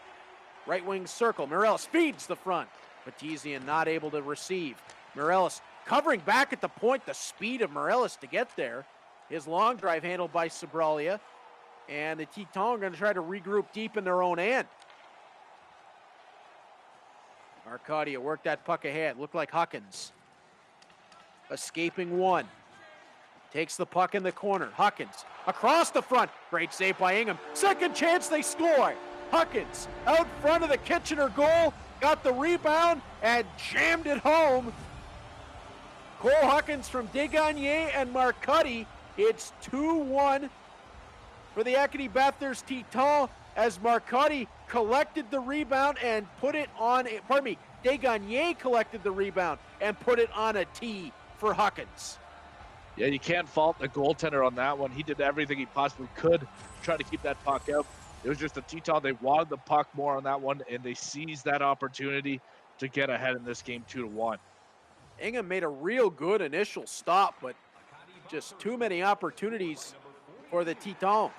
Right wing circle. Mireles feeds the front. Petizian not able to receive. Mireles covering back at the point. The speed of Mireles to get there. His long drive handled by Sobralia. And the Teton are going to try to regroup deep in their own end. Arcadia worked that puck ahead. Looked like Huckins. Escaping one. Takes the puck in the corner. Huckins across the front. Great save by Ingham. Second chance, they score. Huckins out front of the Kitchener goal. Got the rebound and jammed it home. Cole Huckins from Desgagnés and Marcotti. It's 2-1 for the Acadie Bathurst Teton as Marcotti collected the rebound and put it on, Desgagnés collected the rebound and put it on a tee for Huckins. Yeah, you can't fault the goaltender on that one. He did everything he possibly could to try to keep that puck out. It was just the Teton, they wanted the puck more on that one, and they seized that opportunity to get ahead in this game 2-1. Ingham made a real good initial stop, but just too many opportunities for the Teton.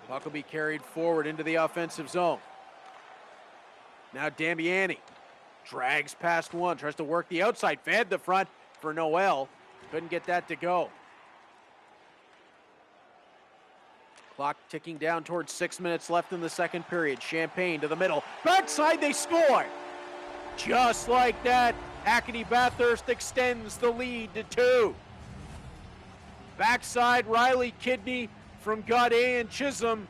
Puck will be carried forward into the offensive zone. Now Damiani drags past one, tries to work the outside, fed the front for Noel. Couldn't get that to go. Clock ticking down towards 6 minutes left in the second period. Champagne to the middle. Backside, they score! Just like that, Acadie Bathurst extends the lead to 2. Backside, Riley Kidney from Gaudet and Chisholm.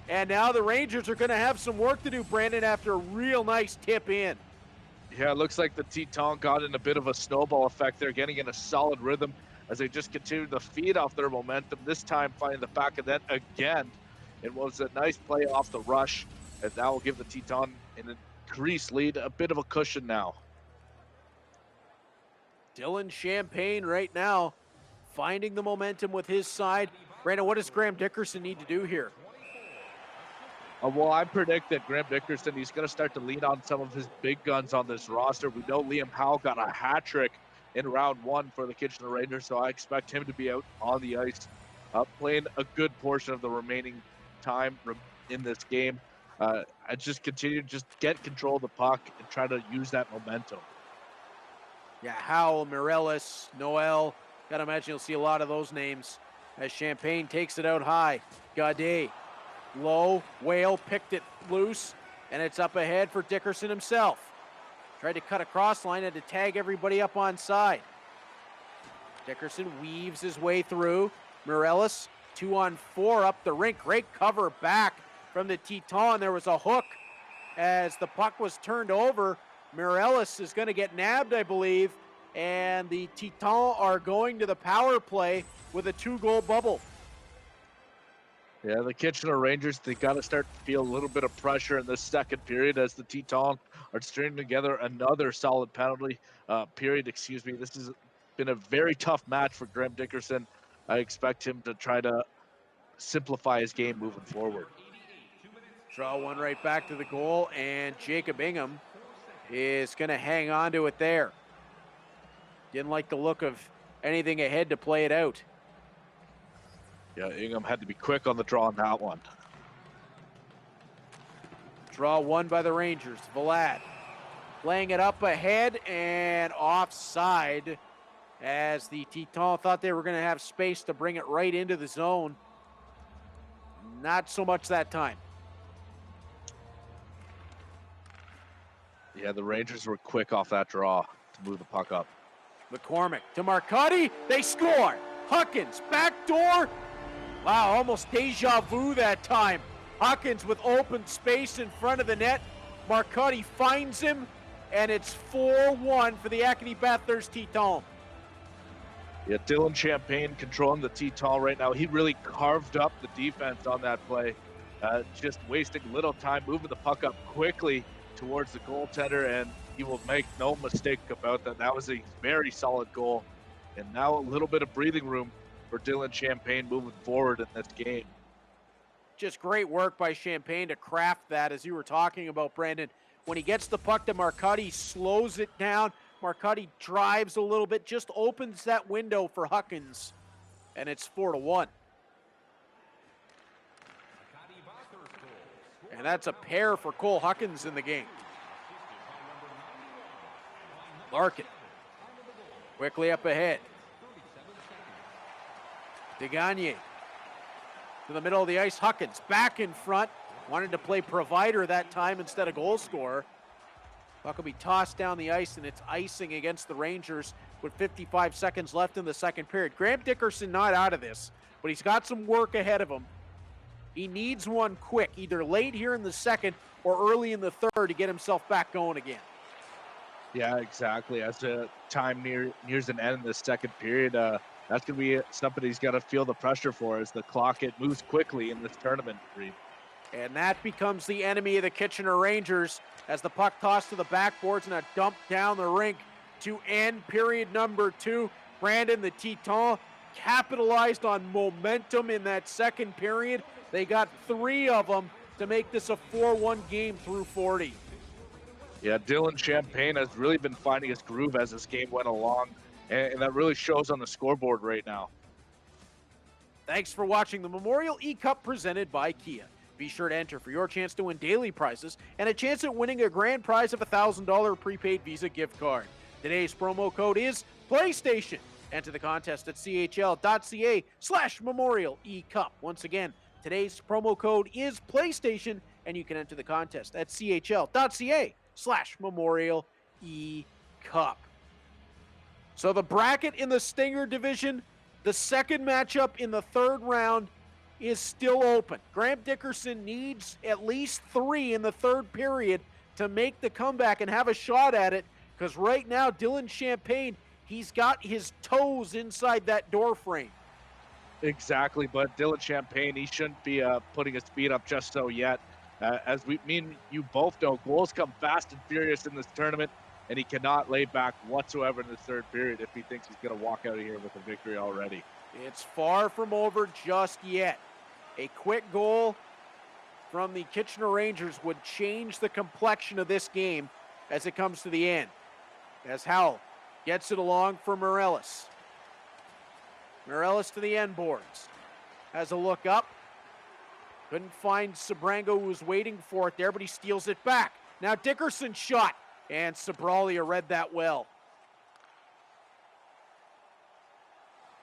And now the Rangers are going to have some work to do, Brandon, after a real nice tip in. Yeah, it looks like the Teton got in a bit of a snowball effect. They're getting in a solid rhythm as they just continue to feed off their momentum, this time finding the back of that again. It was a nice play off the rush, and that will give the Teton an increased lead, a bit of a cushion now. Dylan Champagne right now finding the momentum with his side. Brandon, what does Graham Dickerson need to do here? Well, I predict that Graham Dickerson, he's going to start to lean on some of his big guns on this roster. We know Liam Howe got a hat trick in round 1 for the Kitchener Rangers, so I expect him to be out on the ice, playing a good portion of the remaining time in this game. I just continue to just get control of the puck and try to use that momentum. Yeah, Howell, Mireles, Noel. Gotta imagine you'll see a lot of those names as Champagne takes it out high. Gaudet, low, Whale picked it loose, and it's up ahead for Dickerson himself. Tried to cut across line, had to tag everybody up on side. Dickerson weaves his way through. Mireles, 2-on-4 up the rink. Great cover back from the Teton. There was a hook as the puck was turned over. Mireles is going to get nabbed, I believe, and the Teton are going to the power play with a 2-goal bubble. Yeah, the Kitchener Rangers, they got to start to feel a little bit of pressure in this second period as the Tetons are stringing together another solid penalty period. Excuse me. This has been a very tough match for Graham Dickerson. I expect him to try to simplify his game moving forward. Draw one right back to the goal, and Jacob Ingham is going to hang on to it there. Didn't like the look of anything ahead to play it out. Yeah, Ingham had to be quick on the draw on that one. Draw one by the Rangers. Vlad playing it up ahead and offside as the Tetons thought they were going to have space to bring it right into the zone. Not so much that time. Yeah, the Rangers were quick off that draw to move the puck up. McCormick to Marcotti. They score. Huckins, backdoor. Wow, almost deja vu that time. Huckins with open space in front of the net. Marcotti finds him, and it's 4-1 for the Acadie Bathurst Tetons. Yeah, Dylan Champagne controlling the Teton right now. He really carved up the defense on that play. Just wasting little time, moving the puck up quickly towards the goaltender, and he will make no mistake about that. That was a very solid goal. And now a little bit of breathing room for Dylan Champagne moving forward in this game. Just great work by Champagne to craft that, as you were talking about, Brandon. When he gets the puck to Marcotti, slows it down. Marcotti drives a little bit, just opens that window for Huckins, and it's 4-1. And that's a pair for Cole Huckins in the game. Larkin quickly up ahead. Degagne to the middle of the ice. Huckins back in front. Wanted to play provider that time instead of goal scorer. Puck will be tossed down the ice, and it's icing against the Rangers with 55 seconds left in the second period. Graham Dickerson not out of this, but he's got some work ahead of him. He needs one quick, either late here in the second or early in the third to get himself back going again. Yeah, exactly. As the time nears an end in the second period, that's going to be something he's got to feel the pressure for as the clock, it moves quickly in this tournament. And that becomes the enemy of the Kitchener Rangers as the puck tossed to the backboards and a dump down the rink to end period number 2. Brandon, the Tetons capitalized on momentum in that second period. They got 3 of them to make this a 4-1 game through 40. Yeah, Dylan Champagne has really been finding his groove as this game went along, and that really shows on the scoreboard right now. Thanks for watching the Memorial eCup presented by Kia. Be sure to enter for your chance to win daily prizes and a chance at winning a grand prize of a $1,000 prepaid Visa gift card. Today's promo code is PlayStation. Enter the contest at chl.ca/Memorial eCup. Once again, today's promo code is PlayStation, and you can enter the contest at chl.ca/Memorial eCup. So the bracket in the Stinger division, the second matchup in the third round is still open. Graham Dickerson needs at least 3 in the third period to make the comeback and have a shot at it, because right now Dylan Champagne, he's got his toes inside that door frame. Exactly, but Dylan Champagne, he shouldn't be putting his feet up just so yet. As me and you both know, goals come fast and furious in this tournament, and he cannot lay back whatsoever in the third period if he thinks he's going to walk out of here with a victory already. It's far from over just yet. A quick goal from the Kitchener Rangers would change the complexion of this game as it comes to the end. As Howell gets it along for Morelis. Morelis to the end boards. Has a look up. Couldn't find Sabrango, who was waiting for it there, but he steals it back. Now Dickerson shot, and Sabralia read that well.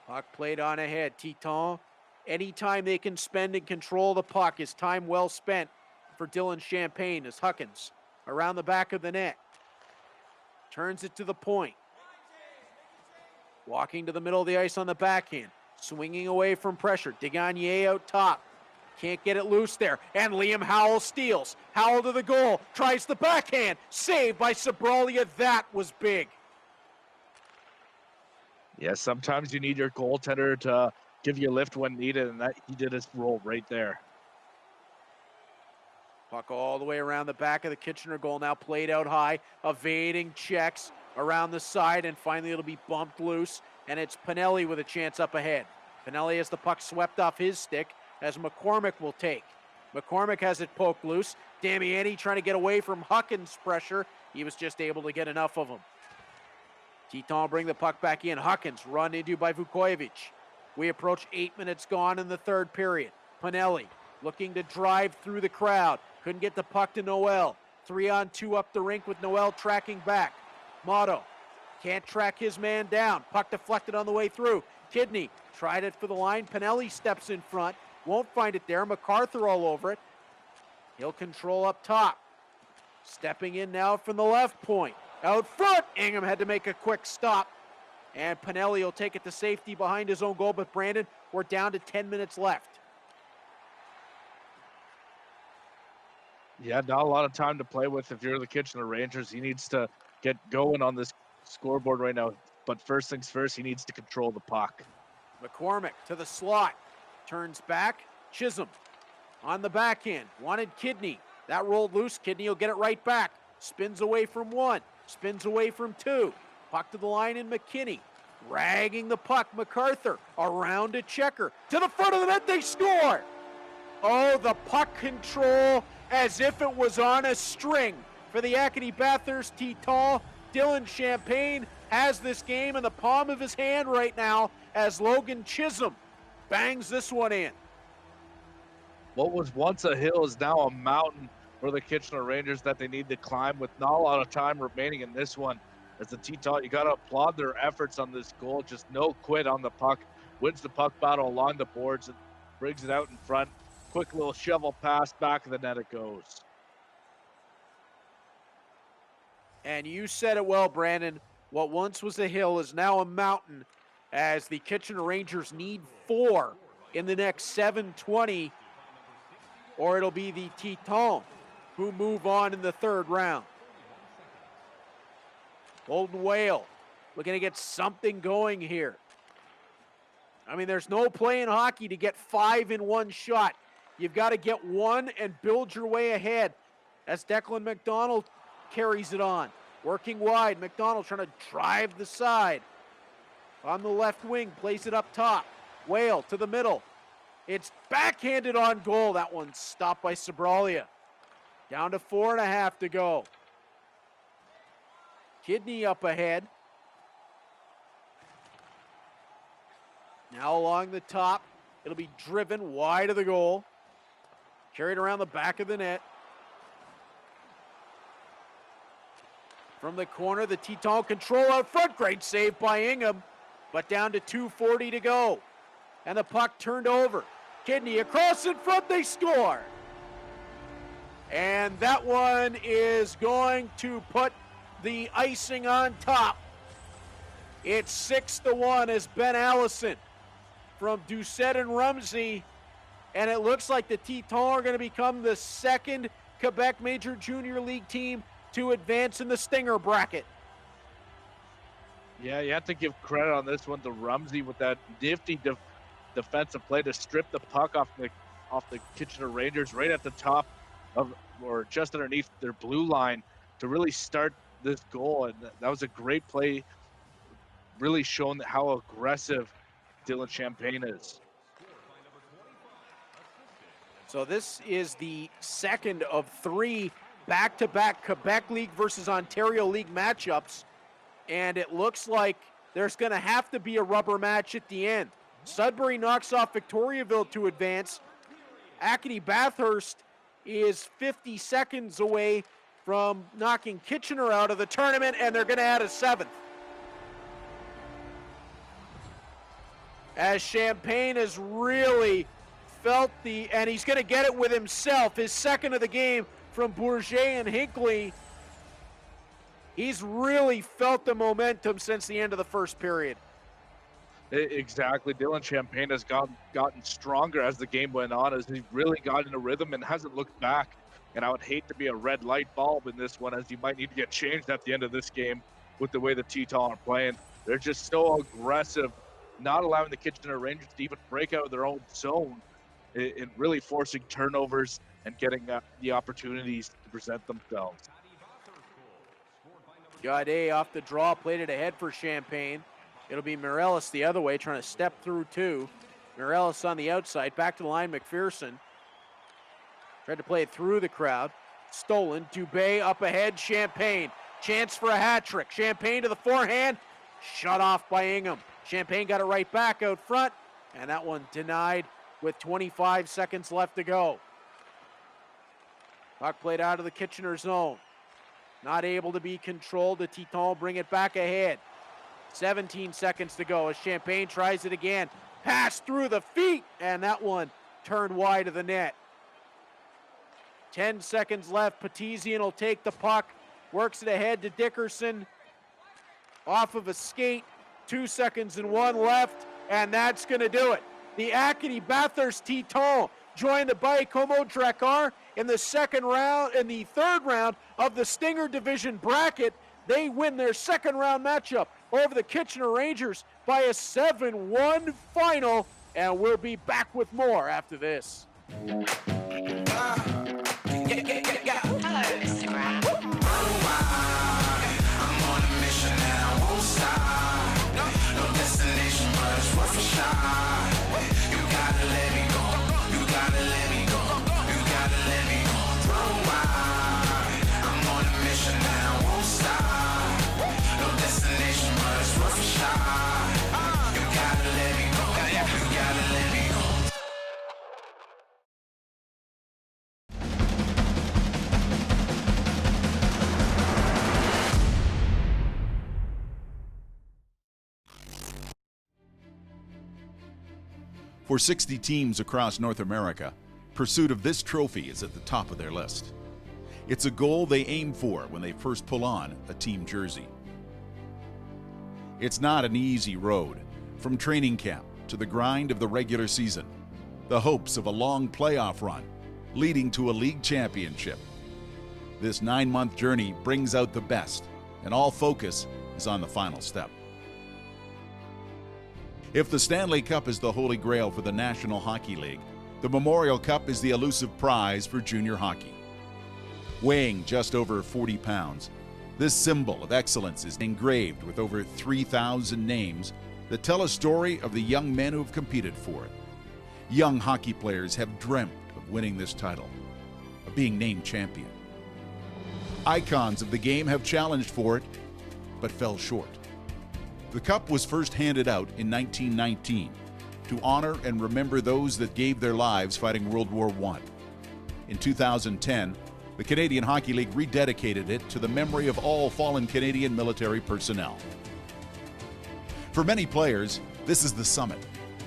Puck played on ahead. Tetons, anytime they can spend and control the puck is time well spent for Dylan Champagne as Huckins around the back of the net. Turns it to the point. Walking to the middle of the ice on the backhand. Swinging away from pressure. Degagne out top. Can't get it loose there. And Liam Howell steals. Howell to the goal. Tries the backhand. Saved by Sabralia. That was big. Yeah, sometimes you need your goaltender to give you a lift when needed, and that he did his role right there. Puck all the way around the back of the Kitchener goal, now played out high, evading checks around the side, and finally it'll be bumped loose, and it's Pinelli with a chance up ahead. Pinelli has the puck swept off his stick, as McCormick will take. McCormick has it poked loose. Damiani trying to get away from Huckins' pressure. He was just able to get enough of him. Teton bring the puck back in. Huckins run into by Vukojevic. We approach 8 minutes gone in the third period. Pinelli looking to drive through the crowd. Couldn't get the puck to Noel. 3-on-2 up the rink with Noel tracking back. Motto can't track his man down. Puck deflected on the way through. Kidney tried it for the line. Pinelli steps in front. Won't find it there. MacArthur all over it. He'll control up top. Stepping in now from the left point. Out front, Ingham had to make a quick stop. And Pinelli will take it to safety behind his own goal. But Brandon, we're down to 10 minutes left. Yeah, not a lot of time to play with if you're the Kitchener Rangers. He needs to get going on this scoreboard right now. But first things first, he needs to control the puck. McCormick to the slot. Turns back. Chisholm on the backhand. Wanted Kidney. That rolled loose. Kidney will get it right back. Spins away from one. Spins away from two. Puck to the line in McKinney. Dragging the puck. MacArthur around a checker. To the front of the net. They score. Oh, the puck control as if it was on a string for the Acadie Bathurst Teton. Dylan Champagne has this game in the palm of his hand right now as Logan Chisholm bangs this one in. What was once a hill is now a mountain for the Kitchener Rangers that they need to climb with not a lot of time remaining in this one. As the Teton, you got to applaud their efforts on this goal. Just no quit on the puck. Wins the puck battle along the boards and brings it out in front. Quick little shovel pass, back of the net it goes. And you said it well, Brandon. What once was a hill is now a mountain as the Kitchener Rangers need 4 in the next 7:20, or it'll be the Teton who move on in the third round. Golden Whale looking to get something going here. I mean, there's no play in hockey to get 5 in one shot. You've got to get one and build your way ahead as Declan McDonald carries it on. Working wide, McDonald trying to drive the side. On the left wing, plays it up top. Whale to the middle. It's backhanded on goal. That one's stopped by Sabralia. Down to 4.5 to go. Kidney up ahead. Now along the top. It'll be driven wide of the goal. Carried around the back of the net. From the corner, the Teton control out front. Great save by Ingham. But down to 2:40 to go. And the puck turned over. Kidney across in front, they score. And that one is going to put the icing on top. It's 6-1 as Ben Allison from Doucette and Rumsey. And it looks like the Teton are going to become the second Quebec Major Junior League team to advance in the Stinger bracket. Yeah, you have to give credit on this one to Rumsey with that nifty defensive play to strip the puck off the Kitchener Rangers right at the top of, or just underneath their blue line to really start this goal. And that was a great play, really showing how aggressive Dylan Champagne is. So this is the second of 3 back-to-back Quebec League versus Ontario League matchups. And it looks like there's going to have to be a rubber match at the end. Sudbury knocks off Victoriaville to advance. Acadie Bathurst is 50 seconds away from knocking Kitchener out of the tournament, and they're going to add a 7th. As Champagne has really felt and he's going to get it with himself, his second of the game from Bourget and Hinckley. He's really felt the momentum since the end of the first period. Exactly. Dylan Champagne has gotten stronger as the game went on, as he really got into rhythm and hasn't looked back. And I would hate to be a red light bulb in this one, as he might need to get changed at the end of this game with the way the Teton are playing. They're just so aggressive not allowing the Kitchener Rangers to even break out of their own zone in really forcing turnovers and getting the opportunities to present themselves. Gaudet off the draw, played it ahead for Champagne. It'll be Morelos the other way, trying to step through two. Morelos on the outside, back to the line, McPherson. Tried to play it through the crowd. Stolen, Dubé up ahead, Champagne. Chance for a hat trick. Champagne to the forehand, shut off by Ingham. Champagne got it right back out front, and that one denied with 25 seconds left to go. Puck played out of the Kitchener zone. Not able to be controlled. The Titans bring it back ahead. 17 seconds to go as Champagne tries it again. Pass through the feet, and that one turned wide of the net. 10 seconds left. Petizian will take the puck. Works it ahead to Dickerson. Off of a skate. 2 seconds and one left, and that's going to do it. The Acadie Bathurst Titans join the Baie-Comeau Drakkar in the third round of the Stinger Division bracket. They win their second round matchup over the Kitchener Rangers by a 7-1 final, and we'll be back with more after this. Hello, Instagram. I'm on a mission and I won't stop. No destination, but it's worth a shot. You gotta let me go. You gotta let me go. You gotta let me go. Run wild. I'm on a mission and I won't stop. No destination, but it's worth a shot. You gotta let me go. You gotta let me go. For 60 teams across North America, pursuit of this trophy is at the top of their list. It's a goal they aim for when they first pull on a team jersey. It's not an easy road, from training camp to the grind of the regular season, the hopes of a long playoff run leading to a league championship. This 9-month journey brings out the best, and all focus is on the final step. If the Stanley Cup is the holy grail for the National Hockey League, the Memorial Cup is the elusive prize for junior hockey. Weighing just over 40 pounds, this symbol of excellence is engraved with over 3,000 names that tell a story of the young men who have competed for it. Young hockey players have dreamt of winning this title, of being named champion. Icons of the game have challenged for it, but fell short. The cup was first handed out in 1919 to honor and remember those that gave their lives fighting World War I. In 2010, the Canadian Hockey League rededicated it to the memory of all fallen Canadian military personnel. For many players, this is the summit,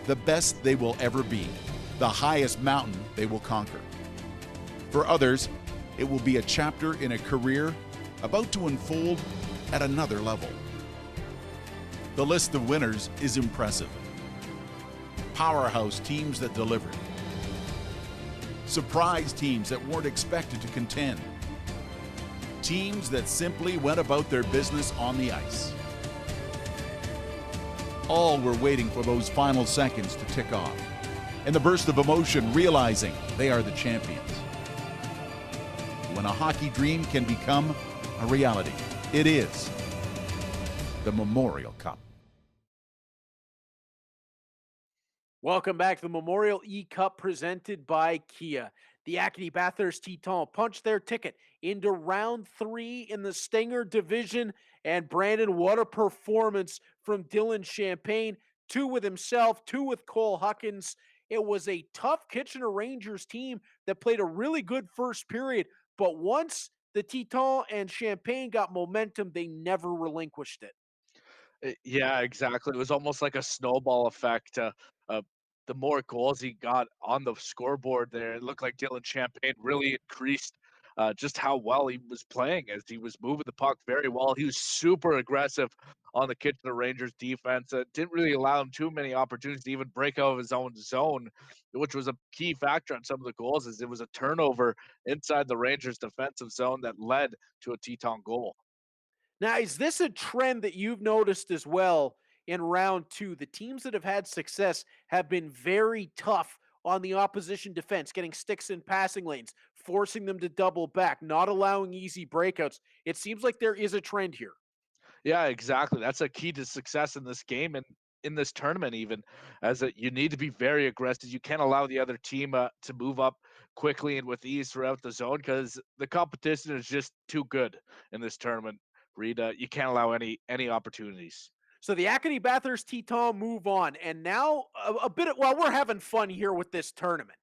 the best they will ever be, the highest mountain they will conquer. For others, it will be a chapter in a career about to unfold at another level. The list of winners is impressive. Powerhouse teams that delivered. Surprise teams that weren't expected to contend. Teams that simply went about their business on the ice. All were waiting for those final seconds to tick off, and the burst of emotion realizing they are the champions. When a hockey dream can become a reality, it is the Memorial Cup. Welcome back to the Memorial eCup presented by Kia. The Acadie Bathurst Titans punched their ticket into round 3 in the Stinger Division. And Brandon, what a performance from Dylan Champagne. 2 with himself, 2 with Cole Huckins. It was a tough Kitchener Rangers team that played a really good first period. But once the Titans and Champagne got momentum, they never relinquished it. Yeah, exactly. It was almost like a snowball effect. The more goals he got on the scoreboard there, it looked like Dylan Champagne really increased just how well he was playing as he was moving the puck very well. He was super aggressive on the Kitchener Rangers defense. Didn't really allow him too many opportunities to even break out of his own zone, which was a key factor on some of the goals as it was a turnover inside the Rangers defensive zone that led to a Teton goal. Now, is this a trend that you've noticed as well in round 2. The teams that have had success have been very tough on the opposition defense, getting sticks in passing lanes, forcing them to double back, not allowing easy breakouts. It seems like there is a trend here. Yeah, exactly. That's a key to success in this game and in this tournament, even as you need to be very aggressive. You can't allow the other team to move up quickly and with ease throughout the zone because the competition is just too good in this tournament. Reed, you can't allow any opportunities. So the Acadie Bathurst Teton move on, and now a bit of, well, we're having fun here with this tournament.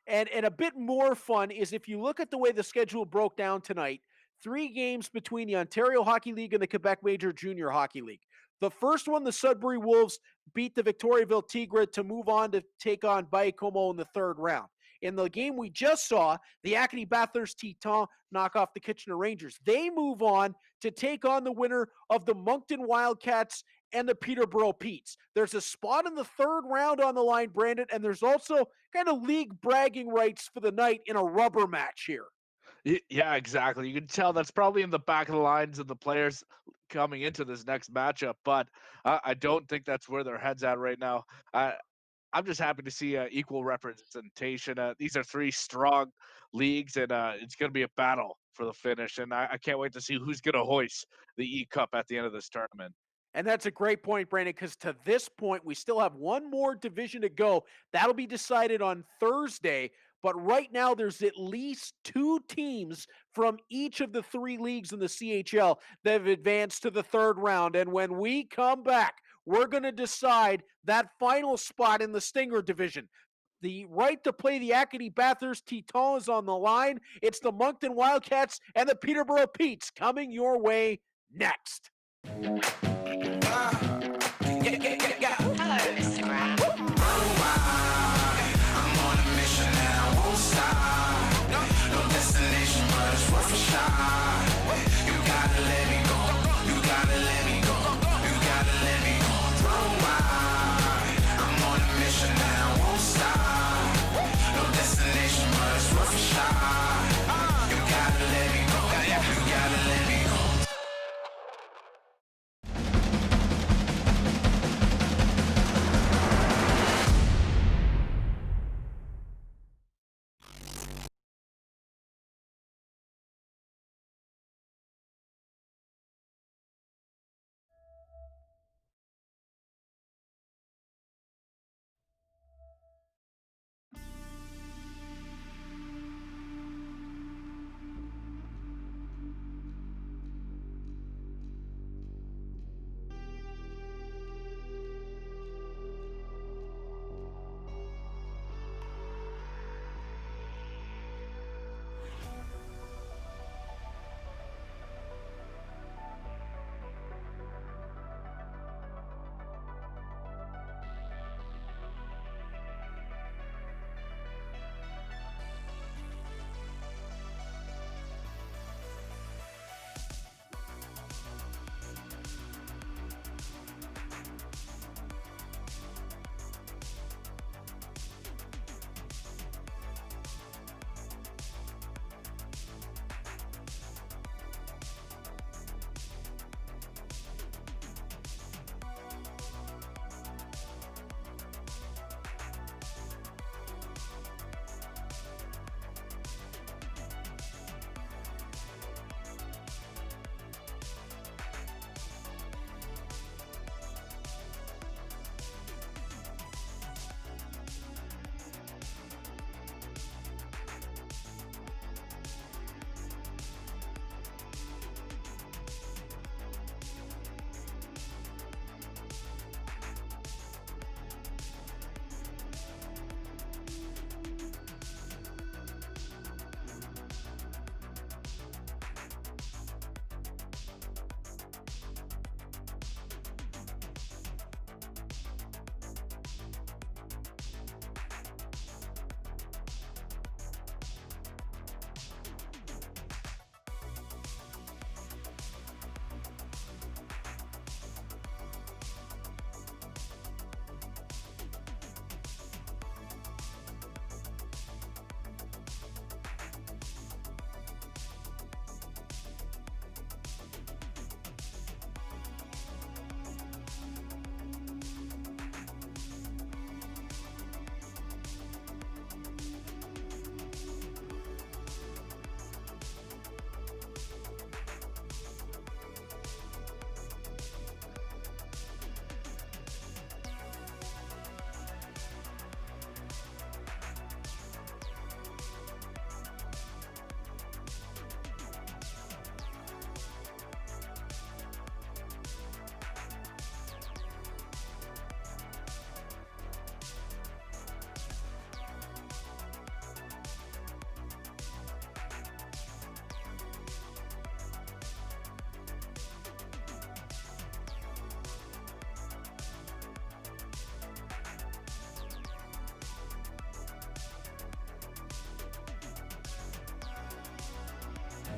And a bit more fun is if you look at the way the schedule broke down tonight, 3 games between the Ontario Hockey League and the Quebec Major Junior Hockey League. The first one, the Sudbury Wolves beat the Victoriaville Tigres to move on to take on Baie-Comeau in the 3rd round. In the game we just saw, the Acadie Bathurst Teton knock off the Kitchener Rangers. They move on to take on the winner of the Moncton Wildcats and the Peterborough Petes. There's a spot in the 3rd round on the line, Brandon, and there's also kind of league bragging rights for the night in a rubber match here. Yeah, exactly. You can tell that's probably in the back of the lines of the players coming into this next matchup, but I don't think that's where their heads at right now. I'm just happy to see equal representation. These are 3 strong leagues, and it's going to be a battle for the finish. And I can't wait to see who's going to hoist the eCup at the end of this tournament. And that's a great point, Brandon, because to this point, we still have one more division to go. That'll be decided on Thursday. But right now, there's at least 2 teams from each of the 3 leagues in the CHL that have advanced to the 3rd round. And when we come back, we're going to decide that final spot in the Stinger division. The right to play the Acadie Bathurst Teton is on the line. It's the Moncton Wildcats and the Peterborough Petes coming your way next. Hello, Instagram. I'm on a mission and I won't stop. No destination, but it's worth a shot. You gotta let me go. You gotta let me go. You gotta let me go. I'm on a mission and I won't stop. No destination, but it's worth a shot. You gotta let me go. You gotta let me go.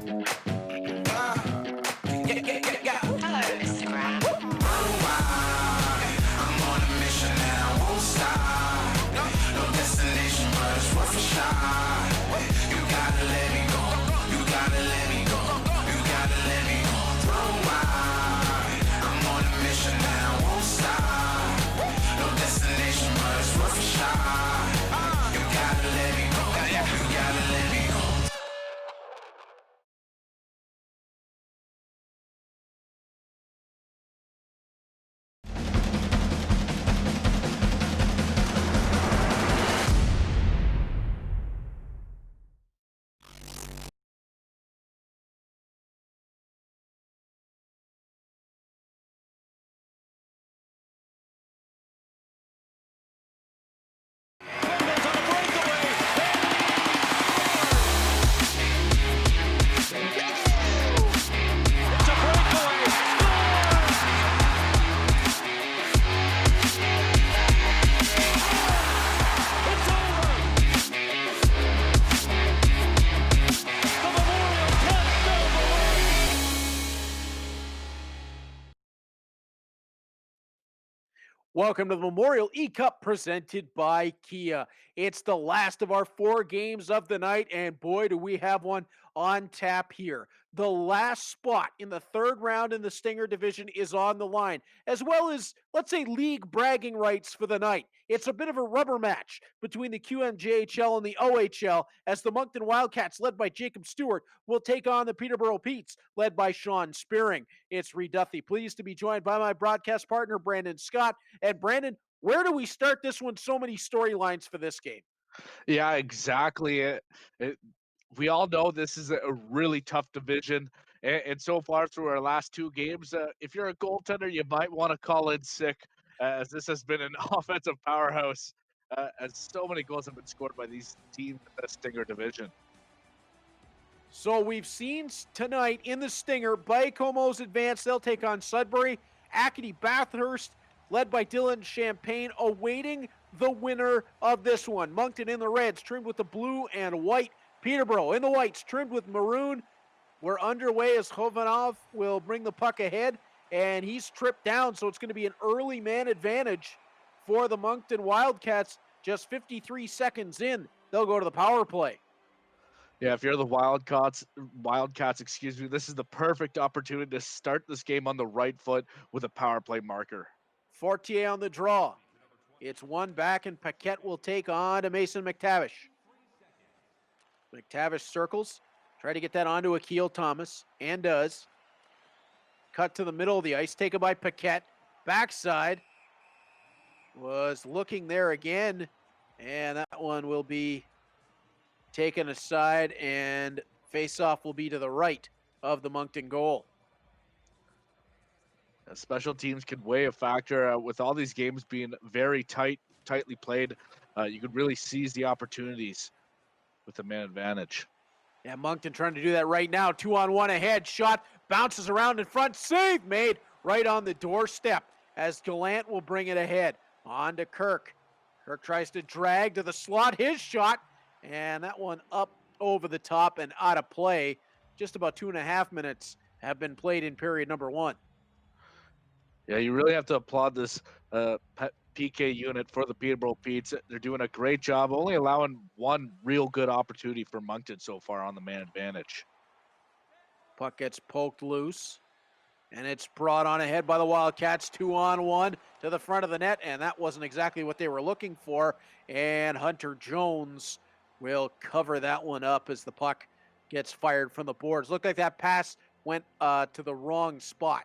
Hello, Instagram. I'm on a mission and I won't stop. No destination, but it's worth a shot. You gotta let me go. You gotta let me go. You gotta let me go. Run wild. I'm on a mission and I won't stop. No destination, but it's worth a shot. You gotta let me go. You gotta let me go. Welcome to the Memorial eCup presented by Kia. It's the last of our 4 games of the night, and boy, do we have one on tap here. The last spot in the 3rd round in the Stinger division is on the line, as well as, let's say, league bragging rights for the night. It's a bit of a rubber match between the QMJHL and the OHL, as the Moncton Wildcats, led by Jacob Stewart, will take on the Peterborough Petes, led by Sean Spearing. It's Reed Duffy, pleased to be joined by my broadcast partner, Brandon Scott. And Brandon, where do we start this one? So many storylines for this game. Yeah, exactly. We all know this is a really tough division. And so far through our last 2 games, if you're a goaltender, you might want to call in sick, as this has been an offensive powerhouse, as so many goals have been scored by these teams in the Stinger division. So we've seen tonight in the Stinger, Baie-Comeau's advance. They'll take on Sudbury. Acadie Bathurst, led by Dylan Champagne, awaiting the winner of this one. Moncton in the reds, trimmed with the blue and white. Peterborough in the whites, trimmed with maroon. We're underway as Khovanov will bring the puck ahead, and he's tripped down, so it's going to be an early man advantage for the Moncton Wildcats. Just 53 seconds in, they'll go to the power play. Yeah, if you're the Wildcats, this is the perfect opportunity to start this game on the right foot with a power play marker. Fortier on the draw. It's one back, and Paquette will take on to Mason McTavish. McTavish circles, try to get that onto Akil Thomas, and does. Cut to the middle of the ice, taken by Paquette. Backside was looking there again, and that one will be taken aside, and face-off will be to the right of the Moncton goal. Special teams could weigh a factor with all these games being very tightly played. You could really seize the opportunities with the man advantage. Yeah, Moncton trying to do that right now. 2-on-1 ahead. Shot bounces around in front. Save made right on the doorstep as Gallant will bring it ahead. On to Kirk. Kirk tries to drag to the slot. His shot. And that one up over the top and out of play. Just about 2.5 minutes have been played in period number 1. Yeah, you really have to applaud this PK unit for the Peterborough Petes. They're doing a great job, only allowing one real good opportunity for Moncton so far on the man advantage. Puck gets poked loose, and it's brought on ahead by the Wildcats. 2-on-1 to the front of the net, and that wasn't exactly what they were looking for. And Hunter Jones will cover that one up as the puck gets fired from the boards. Looked like that pass went to the wrong spot.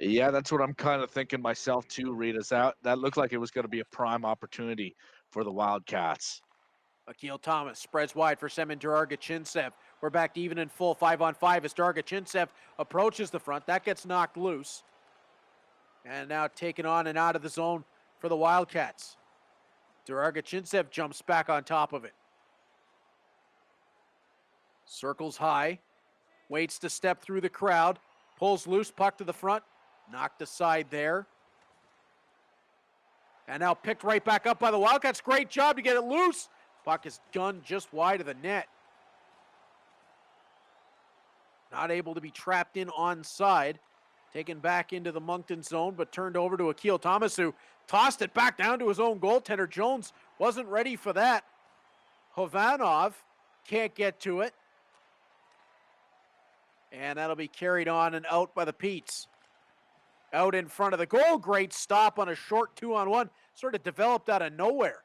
Yeah, that's what I'm kind of thinking myself too, Reed, is that looked like it was going to be a prime opportunity for the Wildcats. Akil Thomas spreads wide for Semen Dargachintsev. We're back to even in full 5-on-5 as Dargachintsev approaches the front. That gets knocked loose. And now taken on and out of the zone for the Wildcats. Dargachintsev jumps back on top of it. Circles high. Waits to step through the crowd. Pulls loose, puck to the front. Knocked aside there. And now picked right back up by the Wildcats. Great job to get it loose. Puck is gunned just wide of the net. Not able to be trapped in onside. Taken back into the Moncton zone, but turned over to Akil Thomas, who tossed it back down to his own goaltender. Jones wasn't ready for that. Hovanov can't get to it. And that'll be carried on and out by the Petes. Out in front of the goal. Great stop on a short 2-on-1. Sort of developed out of nowhere.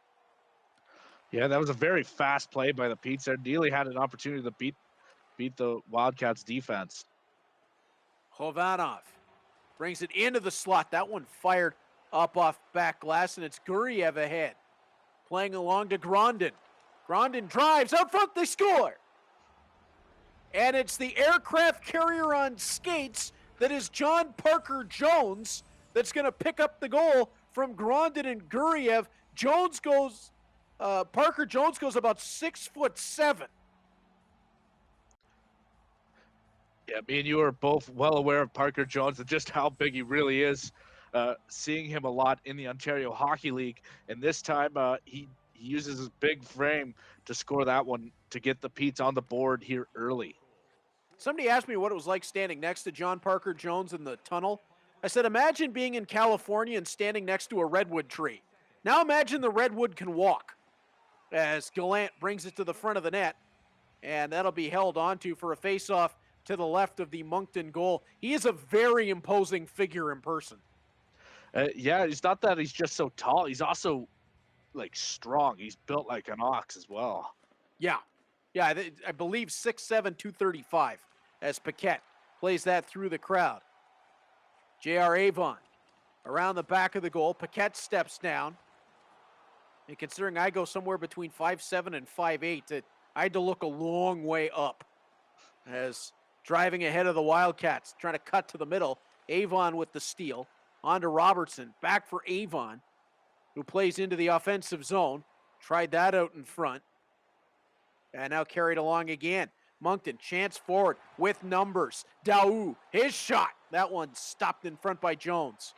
Yeah, that was a very fast play by the Petes there. Neely had an opportunity to beat the Wildcats defense. Hovanov brings it into the slot. That one fired up off back glass, and it's Guriev ahead. Playing along to Grondin. Grondin drives out front. They score. And it's the aircraft carrier on skates that is John Parker Jones that's going to pick up the goal from Grondin and Guriev. Parker Jones goes about 6'7". Yeah, me and you are both well aware of Parker Jones and just how big he really is. Seeing him a lot in the Ontario Hockey League, and this time he uses his big frame to score that one to get the Petes on the board here early. Somebody asked me what it was like standing next to John Parker Jones in the tunnel. I said, imagine being in California and standing next to a redwood tree. Now imagine the redwood can walk. As Gallant brings it to the front of the net, and that'll be held onto for a face-off to the left of the Moncton goal. He is a very imposing figure in person. Yeah, it's not that he's just so tall. He's also, like, strong. He's built like an ox as well. Yeah, I believe 6'7", 235 as Paquette plays that through the crowd. J.R. Avon around the back of the goal. Paquette steps down. And considering I go somewhere between 5'7" and 5'8", I had to look a long way up as driving ahead of the Wildcats, trying to cut to the middle. Avon with the steal. On to Robertson. Back for Avon, who plays into the offensive zone. Tried that out in front. And now carried along again. Moncton, chance forward with numbers. Daou, his shot. That one stopped in front by Jones.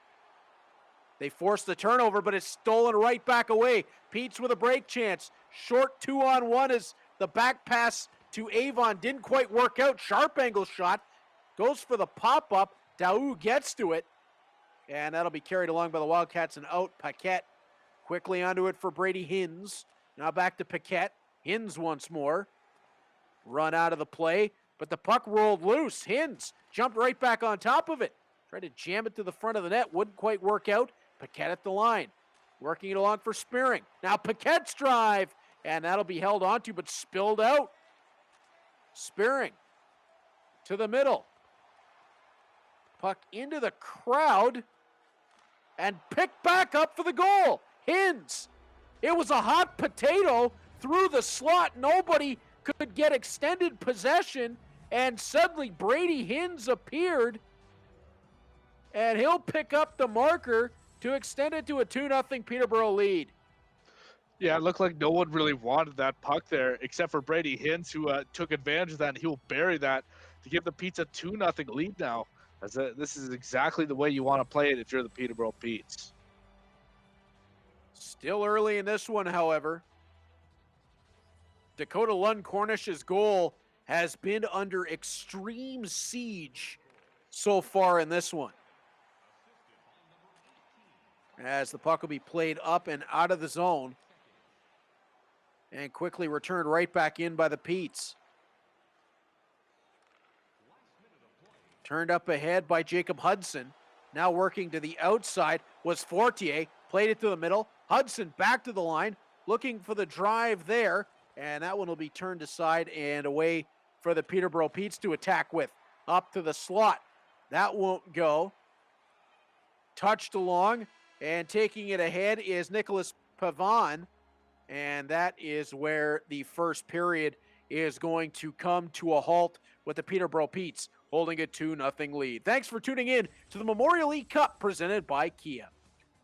They force the turnover, but it's stolen right back away. Pete's with a break chance. Short 2-on-1 as the back pass to Avon didn't quite work out. Sharp angle shot. Goes for the pop-up. Daou gets to it. And that'll be carried along by the Wildcats and out. Paquette quickly onto it for Brady Hins. Now back to Paquette. Hins once more. Run out of the play, but the puck rolled loose. Hins jumped right back on top of it. Tried to jam it to the front of the net. Wouldn't quite work out. Paquette at the line. Working it along for Spearing. Now Paquette's drive. And that'll be held onto, but spilled out. Spearing to the middle. Puck into the crowd. And picked back up for the goal. Hins. It was a hot potato through the slot. Nobody could get extended possession. And suddenly Brady Hins appeared. And he'll pick up the marker to extend it to a 2-0 Peterborough lead. Yeah, it looked like no one really wanted that puck there except for Brady Hins, who took advantage of that, and he'll bury that to give the Petes a 2-0 lead now. This is exactly the way you want to play it if you're the Peterborough Petes. Still early in this one, however. Dakota Lund Cornish's goal has been under extreme siege so far in this one. As the puck will be played up and out of the zone. And quickly returned right back in by the Petes. Turned up ahead by Jacob Hudson. Now working to the outside was Fortier. Played it to the middle. Hudson back to the line. Looking for the drive there. And that one will be turned aside and away for the Peterborough Petes to attack with. Up to the slot. That won't go. Touched along. And taking it ahead is Nicholas Pavon. And that is where the first period is going to come to a halt with the Peterborough Petes holding a 2-0 lead. Thanks for tuning in to the Memorial eCup presented by Kia.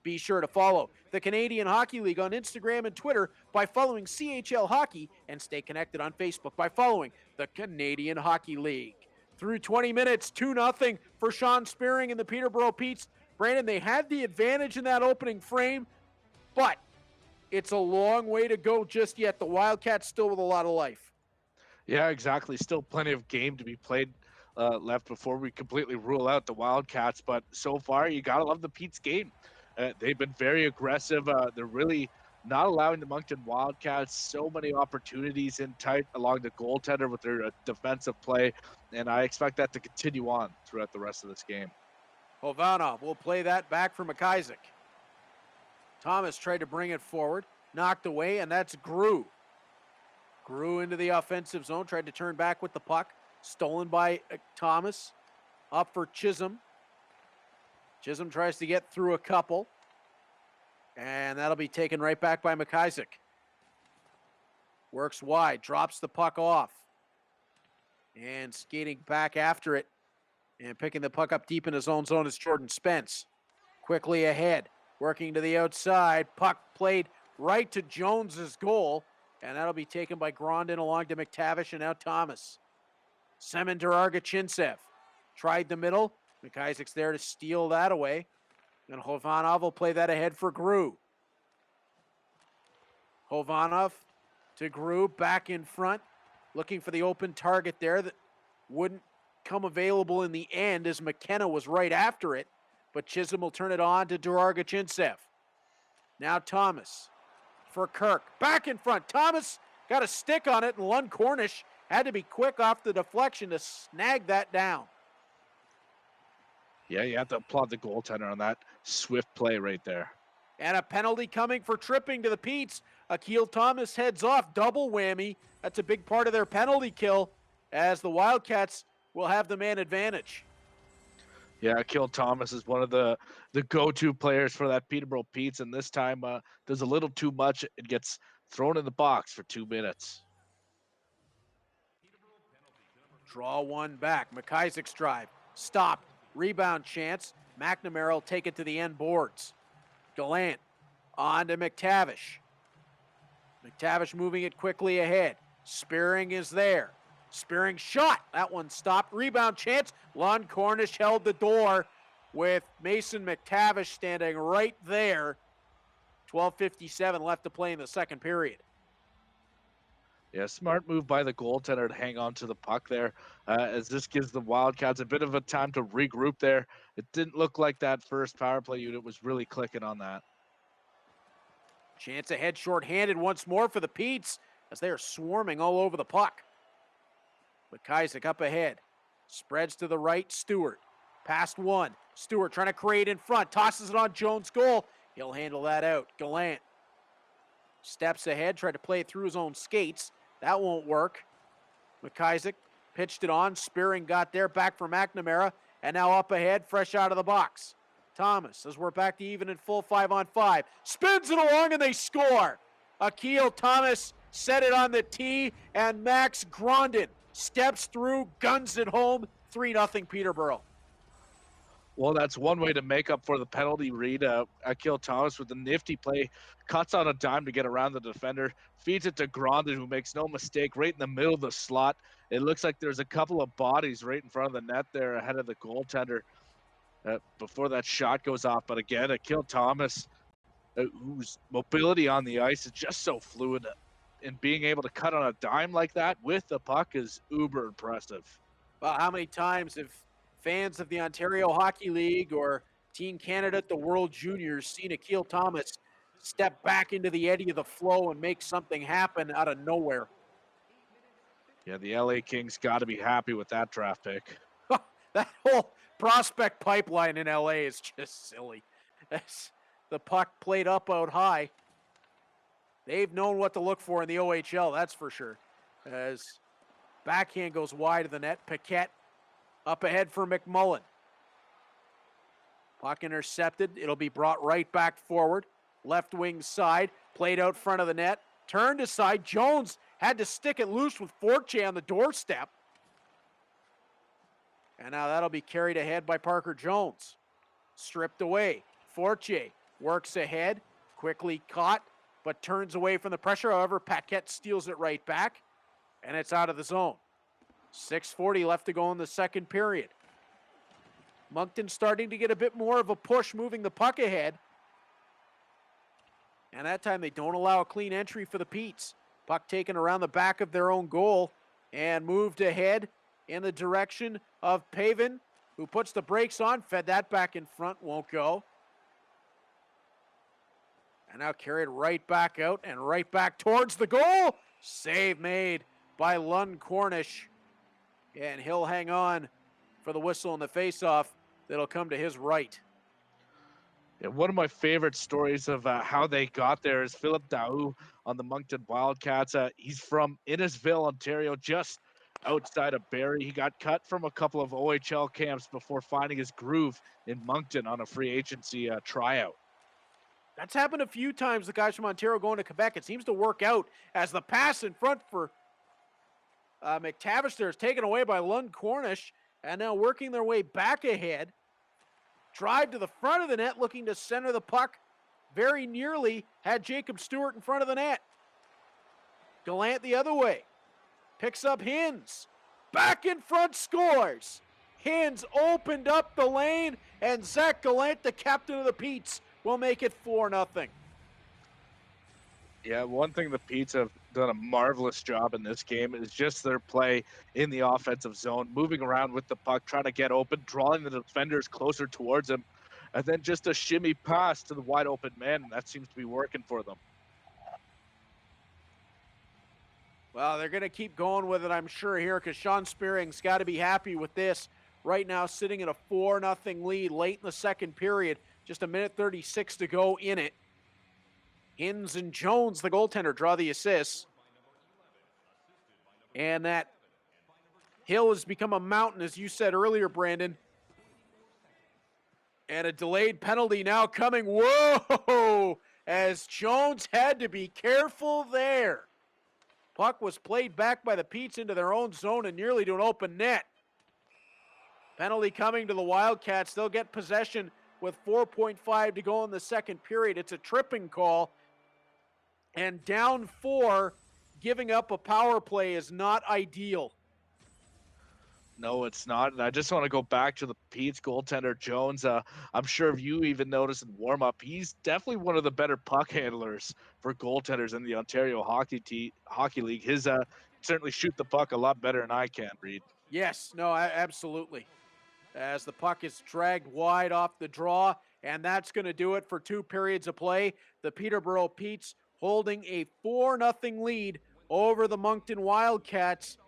Be sure to follow the Canadian Hockey League on Instagram and Twitter by following CHL Hockey, and stay connected on Facebook by following the Canadian Hockey League. Through 20 minutes, 2-0 for Sean Spearing and the Peterborough Petes. Brandon, they had the advantage in that opening frame, but it's a long way to go just yet. The Wildcats still with a lot of life. Yeah, exactly. Still plenty of game to be played left before we completely rule out the Wildcats. But so far, you gotta love the Pete's game. They've been very aggressive. They're really not allowing the Moncton Wildcats so many opportunities in tight along the goaltender with their defensive play, and I expect that to continue on throughout the rest of this game. Hovanov will play that back for McIsaac. Thomas tried to bring it forward, knocked away, and that's Grew. Grew into the offensive zone, tried to turn back with the puck. Stolen by Thomas. Up for Chisholm. Chisholm tries to get through a couple. And that'll be taken right back by McIsaac. Works wide, drops the puck off. And skating back after it. And picking the puck up deep in his own zone is Jordan Spence. Quickly ahead, working to the outside. Puck played right to Jones's goal. And that'll be taken by Grondin along to McTavish and now Thomas. Semen Durarga-Chinsev tried the middle. McIsaac's there to steal that away. And Hovanov will play that ahead for Grew. Hovanov to Grew, back in front. Looking for the open target there that wouldn't come available in the end as McKenna was right after it. But Chisholm will turn it on to Durarga-Chinsev. Now Thomas for Kirk. Back in front. Thomas got a stick on it, and Lund Cornish had to be quick off the deflection to snag that down. Yeah, you have to applaud the goaltender on that swift play right there. And a penalty coming for tripping to the Petes. Akil Thomas heads off, double whammy. That's a big part of their penalty kill, as the Wildcats will have the man advantage. Yeah, Akil Thomas is one of the go-to players for that Peterborough Petes, and this time does a little too much. It gets thrown in the box for 2 minutes. Draw one back. McIsaac's drive. Stopped. Rebound chance. McNamara will take it to the end boards. Gallant on to McTavish. McTavish moving it quickly ahead. Spearing is there. Spearing shot. That one stopped. Rebound chance. Lund Cornish held the door with Mason McTavish standing right there. 12:57 left to play in the second period. Yeah, smart move by the goaltender to hang on to the puck there, as this gives the Wildcats a bit of a time to regroup there. It didn't look like that first power play unit was really clicking on that. Chance ahead, shorthanded once more for the Petes as they are swarming all over the puck. McIsaac up ahead. Spreads to the right, Stewart. Past one. Stewart trying to create in front. Tosses it on Jones' goal. He'll handle that out. Gallant steps ahead, tried to play it through his own skates. That won't work. McIsaac pitched it on. Spearing got there, back for McNamara. And now up ahead, fresh out of the box. Thomas, as we're back to even in full 5-on-5. Spins it along and they score. Akil Thomas set it on the tee, and Max Grondin steps through, guns it home. 3-0 Peterborough. Well, that's one way to make up for the penalty, Reed. Akil Thomas with a nifty play, cuts on a dime to get around the defender, feeds it to Grondin, who makes no mistake, right in the middle of the slot. It looks like there's a couple of bodies right in front of the net there ahead of the goaltender before that shot goes off. But again, Akil Thomas, whose mobility on the ice is just so fluid, and being able to cut on a dime like that with the puck is uber impressive. Well, how many times have fans of the Ontario Hockey League or Team Canada at the World Juniors seen Akil Thomas step back into the eddy of the flow and make something happen out of nowhere? Yeah, the LA Kings got to be happy with that draft pick. That whole prospect pipeline in LA is just silly. The puck played up out high. They've known what to look for in the OHL, that's for sure. As backhand goes wide of the net, Paquette up ahead for McMullen. Puck intercepted. It'll be brought right back forward. Left wing side, played out front of the net. Turned aside. Jones had to stick it loose with Forche on the doorstep. And now that'll be carried ahead by Parker Jones. Stripped away. Forche works ahead. Quickly caught, but turns away from the pressure. However, Paquette steals it right back, and it's out of the zone. 6:40 left to go in the second period. Moncton starting to get a bit more of a push, moving the puck ahead. And that time they don't allow a clean entry for the Petes. Puck taken around the back of their own goal and moved ahead in the direction of Pavin, who puts the brakes on, fed that back in front, won't go. And now carried right back out and right back towards the goal. Save made by Lund Cornish. And he'll hang on for the whistle and the faceoff that'll come to his right. Yeah, one of my favorite stories of how they got there is Philip Daou on the Moncton Wildcats. He's from Innisville, Ontario, just outside of Barrie. He got cut from a couple of OHL camps before finding his groove in Moncton on a free agency tryout. That's happened a few times, the guys from Ontario going to Quebec. It seems to work out as the pass in front for McTavish there is taken away by Lund Cornish, and now working their way back ahead. Drive to the front of the net, looking to center the puck. Very nearly had Jacob Stewart in front of the net. Gallant the other way. Picks up Hins. Back in front, scores. Hins opened up the lane, and Zach Gallant, the captain of the Petes, will make it 4-0. Yeah, one thing the Petes have done a marvelous job in this game is just their play in the offensive zone, moving around with the puck, trying to get open, drawing the defenders closer towards him, and then just a shimmy pass to the wide open man, and that seems to be working for them. Well, they're going to keep going with it, I'm sure, here, because Sean Spearing's got to be happy with this. Right now, sitting at a 4-0 lead late in the second period, just a minute 36 to go in it. Hins and Jones, the goaltender, draw the assists. And that hill has become a mountain, as you said earlier, Brandon. And a delayed penalty now coming. Whoa! As Jones had to be careful there. Puck was played back by the Petes into their own zone and nearly to an open net. Penalty coming to the Wildcats. They'll get possession with 4.5 to go in the second period. It's a tripping call. And down 4, giving up a power play is not ideal. No, it's not. And I just want to go back to the Pete's goaltender, Jones. I'm sure if you even noticed in warm-up, he's definitely one of the better puck handlers for goaltenders in the Ontario Hockey League. His certainly shoot the puck a lot better than I can, Reed. Yes, no, absolutely. As the puck is dragged wide off the draw, and that's going to do it for 2 periods of play. The Peterborough Petes holding a 4-0 lead over the Moncton Wildcats.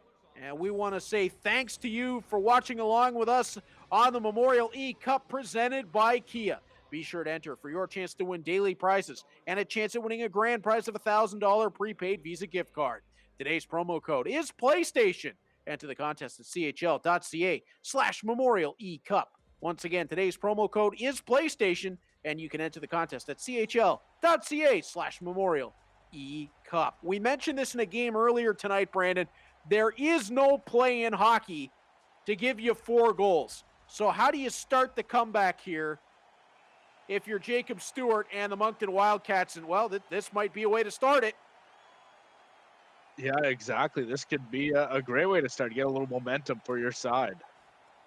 And we want to say thanks to you for watching along with us on the Memorial eCup presented by Kia. Be sure to enter for your chance to win daily prizes and a chance at winning a grand prize of a $1,000 prepaid Visa gift card. Today's promo code is PlayStation. Enter the contest at chl.ca/Memorial eCup. Once again, today's promo code is PlayStation, and you can enter the contest at chl.ca/Memorial eCup. We mentioned this in a game earlier tonight, Brandon. There is no play in hockey to give you 4 goals. So how do you start the comeback here if you're Jacob Stewart and the Moncton Wildcats? And, well, this might be a way to start it. Yeah, exactly. This could be a great way to start to get a little momentum for your side.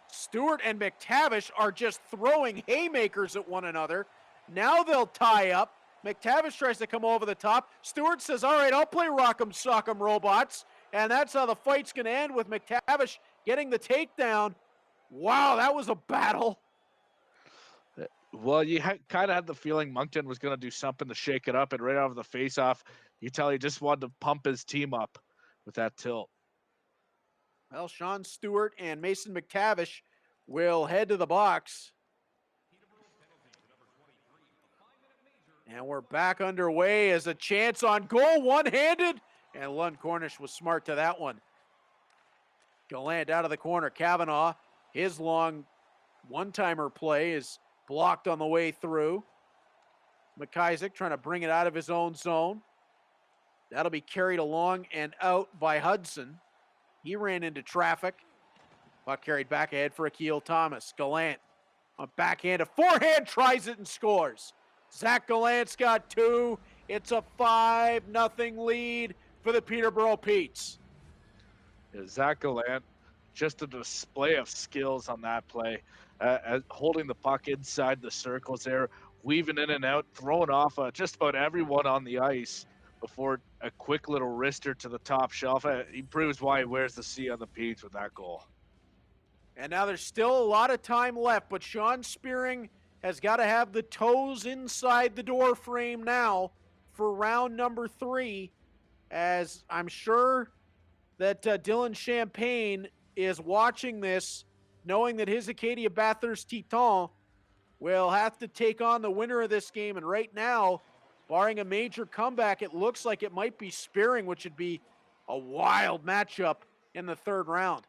Stewart and McTavish are just throwing haymakers at one another. Now they'll tie up. McTavish tries to come over the top. Stewart says, all right, I'll play Rock'em Sock'em Robots. And that's how the fight's going to end, with McTavish getting the takedown. Wow, that was a battle. Well, you kind of had the feeling Moncton was going to do something to shake it up, and right out of the face-off, you tell he just wanted to pump his team up with that tilt. Well, Sean Stewart and Mason McTavish will head to the box. And we're back underway as a chance on goal, one-handed. And Lund Cornish was smart to that one. Gallant out of the corner. Kavanaugh, his long one-timer play is blocked on the way through. McIsaac trying to bring it out of his own zone. That'll be carried along and out by Hudson. He ran into traffic. Puck carried back ahead for Akil Thomas. Gallant on backhand, a forehand, tries it and scores. Zach Gallant's got 2. It's a 5-0 lead for the Peterborough Petes. Yeah, Zach Gallant, just a display of skills on that play, holding the puck inside the circles there, weaving in and out, throwing off just about everyone on the ice before a quick little wrister to the top shelf. He proves why he wears the C on the Petes with that goal. And now there's still a lot of time left, but Sean Spearing has got to have the toes inside the door frame now for round number 3, as I'm sure that Dylan Champagne is watching this, knowing that his Acadia Bathurst Titans will have to take on the winner of this game. And right now, barring a major comeback, it looks like it might be Spearing, which would be a wild matchup in the 3rd round.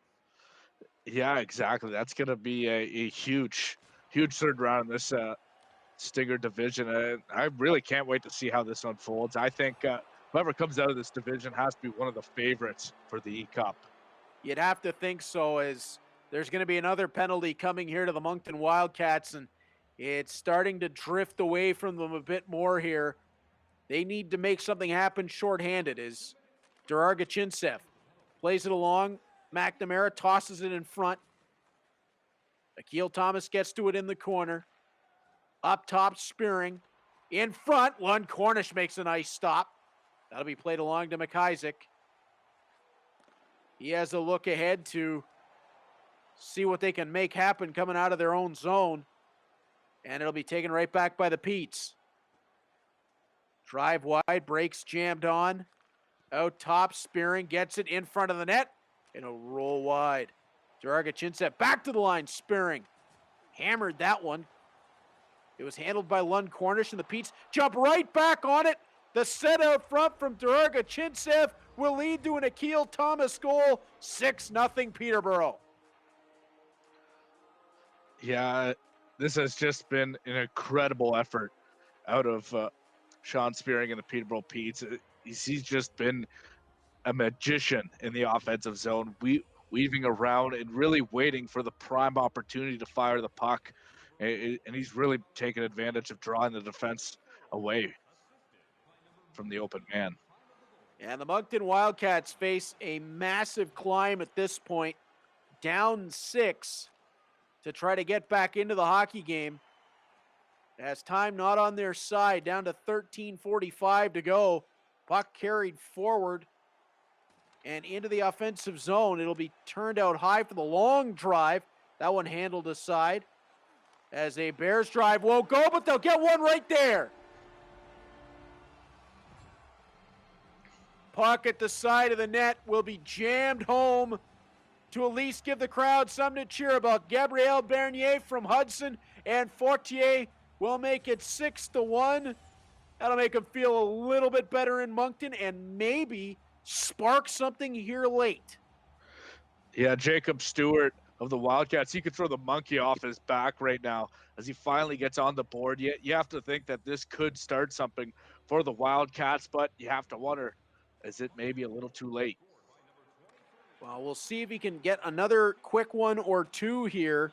Yeah, exactly. That's going to be a huge, huge 3rd round in this Stinger division. I really can't wait to see how this unfolds. I think whoever comes out of this division has to be one of the favorites for the eCup. You'd have to think so, as there's going to be another penalty coming here to the Moncton Wildcats, and it's starting to drift away from them a bit more here. They need to make something happen shorthanded as Durarga Chinsev plays it along. McNamara tosses it in front. Akil Thomas gets to it in the corner. Up top, Spearing. In front, Lund Cornish makes a nice stop. That'll be played along to McIsaac. He has a look ahead to see what they can make happen coming out of their own zone. And it'll be taken right back by the Petes. Drive wide, breaks jammed on. Out top, Spearing gets it in front of the net. It'll roll wide. Durarga Chinsev back to the line, Spearing. Hammered that one. It was handled by Lund Cornish, and the Petes jump right back on it. The set out front from Durarga Chinsev will lead to an Akil Thomas goal. 6-0 Peterborough. Yeah, this has just been an incredible effort out of Sean Spearing and the Peterborough Petes. He's just been a magician in the offensive zone, weaving around and really waiting for the prime opportunity to fire the puck. And he's really taken advantage of drawing the defense away from the open man. And the Moncton Wildcats face a massive climb at this point, down 6 to try to get back into the hockey game. As time not on their side, down to 13:45 to go. Puck carried forward and into the offensive zone. It'll be turned out high for the long drive. That one handled aside as a Bears drive won't go, but they'll get one right there. Puck at the side of the net will be jammed home to at least give the crowd something to cheer about. Gabriel Bernier from Hudson and Fortier will make it 6-1. That'll make them feel a little bit better in Moncton and maybe spark something here late. Yeah, Jacob Stewart of the Wildcats, he could throw the monkey off his back right now as he finally gets on the board. You have to think that this could start something for the Wildcats, but you have to wonder, is it maybe a little too late? Well, we'll see if he can get another quick one or two here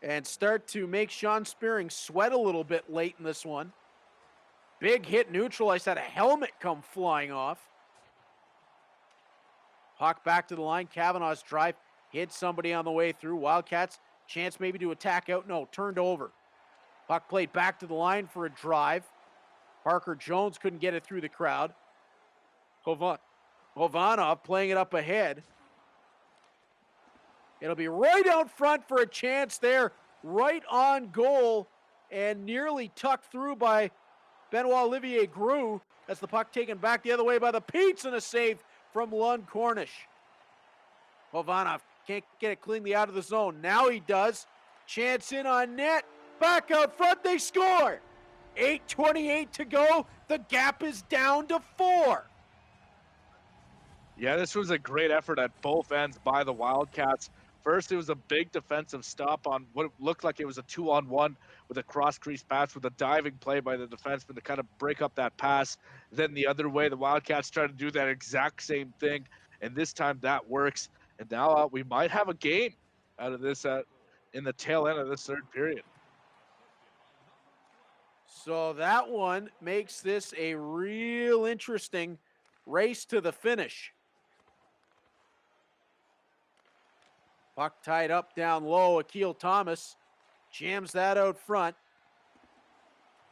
and start to make Sean Spearing sweat a little bit late in this one. Big hit neutralized, had a helmet come flying off. Puck back to the line. Kavanaugh's drive hit somebody on the way through. Wildcats, chance maybe to attack out. No, turned over. Puck played back to the line for a drive. Parker Jones couldn't get it through the crowd. Hovanov playing it up ahead. It'll be right out front for a chance there. Right on goal and nearly tucked through by Benoit Olivier Groux. That's the puck taken back the other way by the Petes and a save from Lund Cornish. Hovanov can't get it cleanly out of the zone. Now he does. Chance in on net. Back out front, they score. 8:28 to go. The gap is down to 4. Yeah, this was a great effort at both ends by the Wildcats. First, it was a big defensive stop on what looked like it was a 2-on-1 with a cross-crease pass with a diving play by the defenseman to kind of break up that pass. Then the other way, the Wildcats tried to do that exact same thing, and this time that works. And now we might have a game out of this in the tail end of this third period. So that one makes this a real interesting race to the finish. Puck tied up down low. Akil Thomas jams that out front.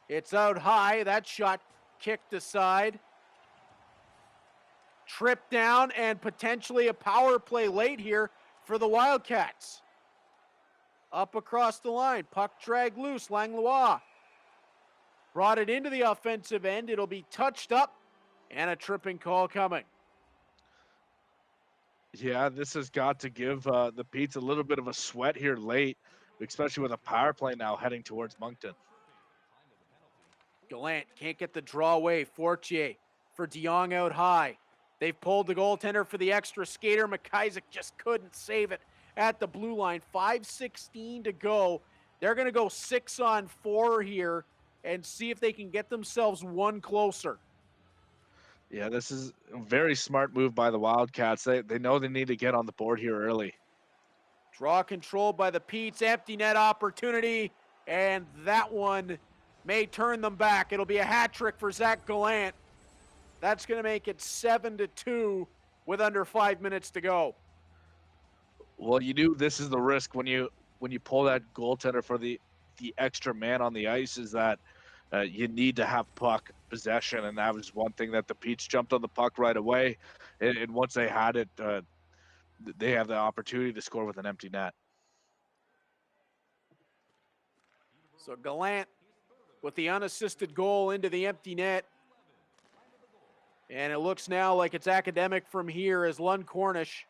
It's out high. That shot kicked aside. Tripped down and potentially a power play late here for the Wildcats. Up across the line, puck dragged loose, Langlois brought it into the offensive end. It'll be touched up, and a tripping call coming. Yeah, this has got to give the Petes a little bit of a sweat here late, especially with a power play now heading towards Moncton. Gallant can't get the draw away. Fortier for DeYoung out high. They've pulled the goaltender for the extra skater. McIsaac just couldn't save it at the blue line. 5:16 to go. They're going to go 6-on-4 here and see if they can get themselves one closer. Yeah, this is a very smart move by the Wildcats. They know they need to get on the board here early. Draw controlled by the Petes. Empty net opportunity, and that one may turn them back. It'll be a hat trick for Zach Gallant. That's going to make it 7-2 with under 5 minutes to go. Well, you knew this is the risk when you pull that goaltender for the extra man on the ice, is that you need to have puck possession, and that was one thing that the Petes jumped on the puck right away, and once they had it, they have the opportunity to score with an empty net. So Gallant with the unassisted goal into the empty net. And it looks now like it's academic from here as Lund Cornish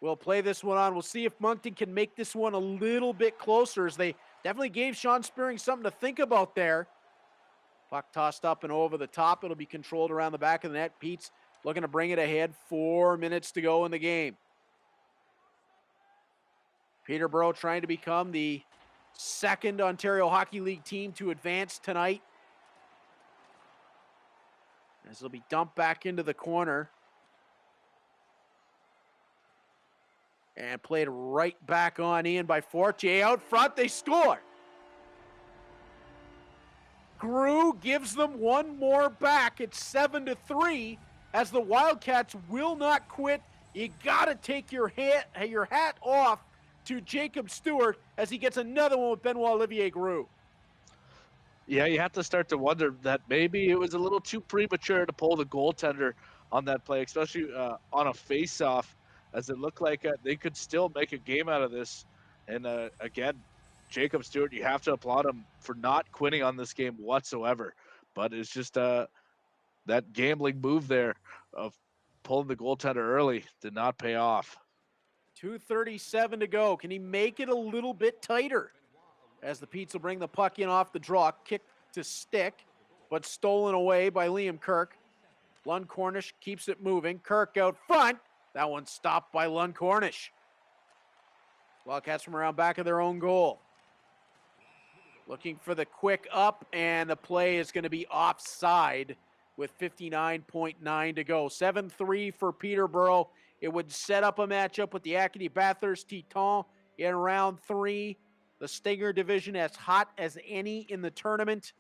will play this one on. We'll see if Moncton can make this one a little bit closer, as they definitely gave Sean Spearing something to think about there. Puck tossed up and over the top. It'll be controlled around the back of the net. Pete's looking to bring it ahead. 4 minutes to go in the game. Peterborough trying to become the second Ontario Hockey League team to advance tonight. This will be dumped back into the corner. And played right back on in by Fortier. Out front, they score. Grew gives them one more back. It's 7-3 as the Wildcats will not quit. You got to take your hat off to Jacob Stewart as he gets another one with Benoit Olivier Grew. Yeah, you have to start to wonder that maybe it was a little too premature to pull the goaltender on that play, especially on a face-off, as it looked like they could still make a game out of this. And again, Jacob Stewart, you have to applaud him for not quitting on this game whatsoever. But it's just that gambling move there of pulling the goaltender early did not pay off. 2:37 to go. Can he make it a little bit tighter? As the Petes will bring the puck in off the draw, kick to stick, but stolen away by Liam Kirk. Lund Cornish keeps it moving. Kirk out front. That one stopped by Lund Cornish. Wildcats from around back of their own goal. Looking for the quick up, and the play is going to be offside with 59.9 to go. 7-3 for Peterborough. It would set up a matchup with the Acadie Bathurst Titans in round 3. The Stinger division as hot as any in the tournament.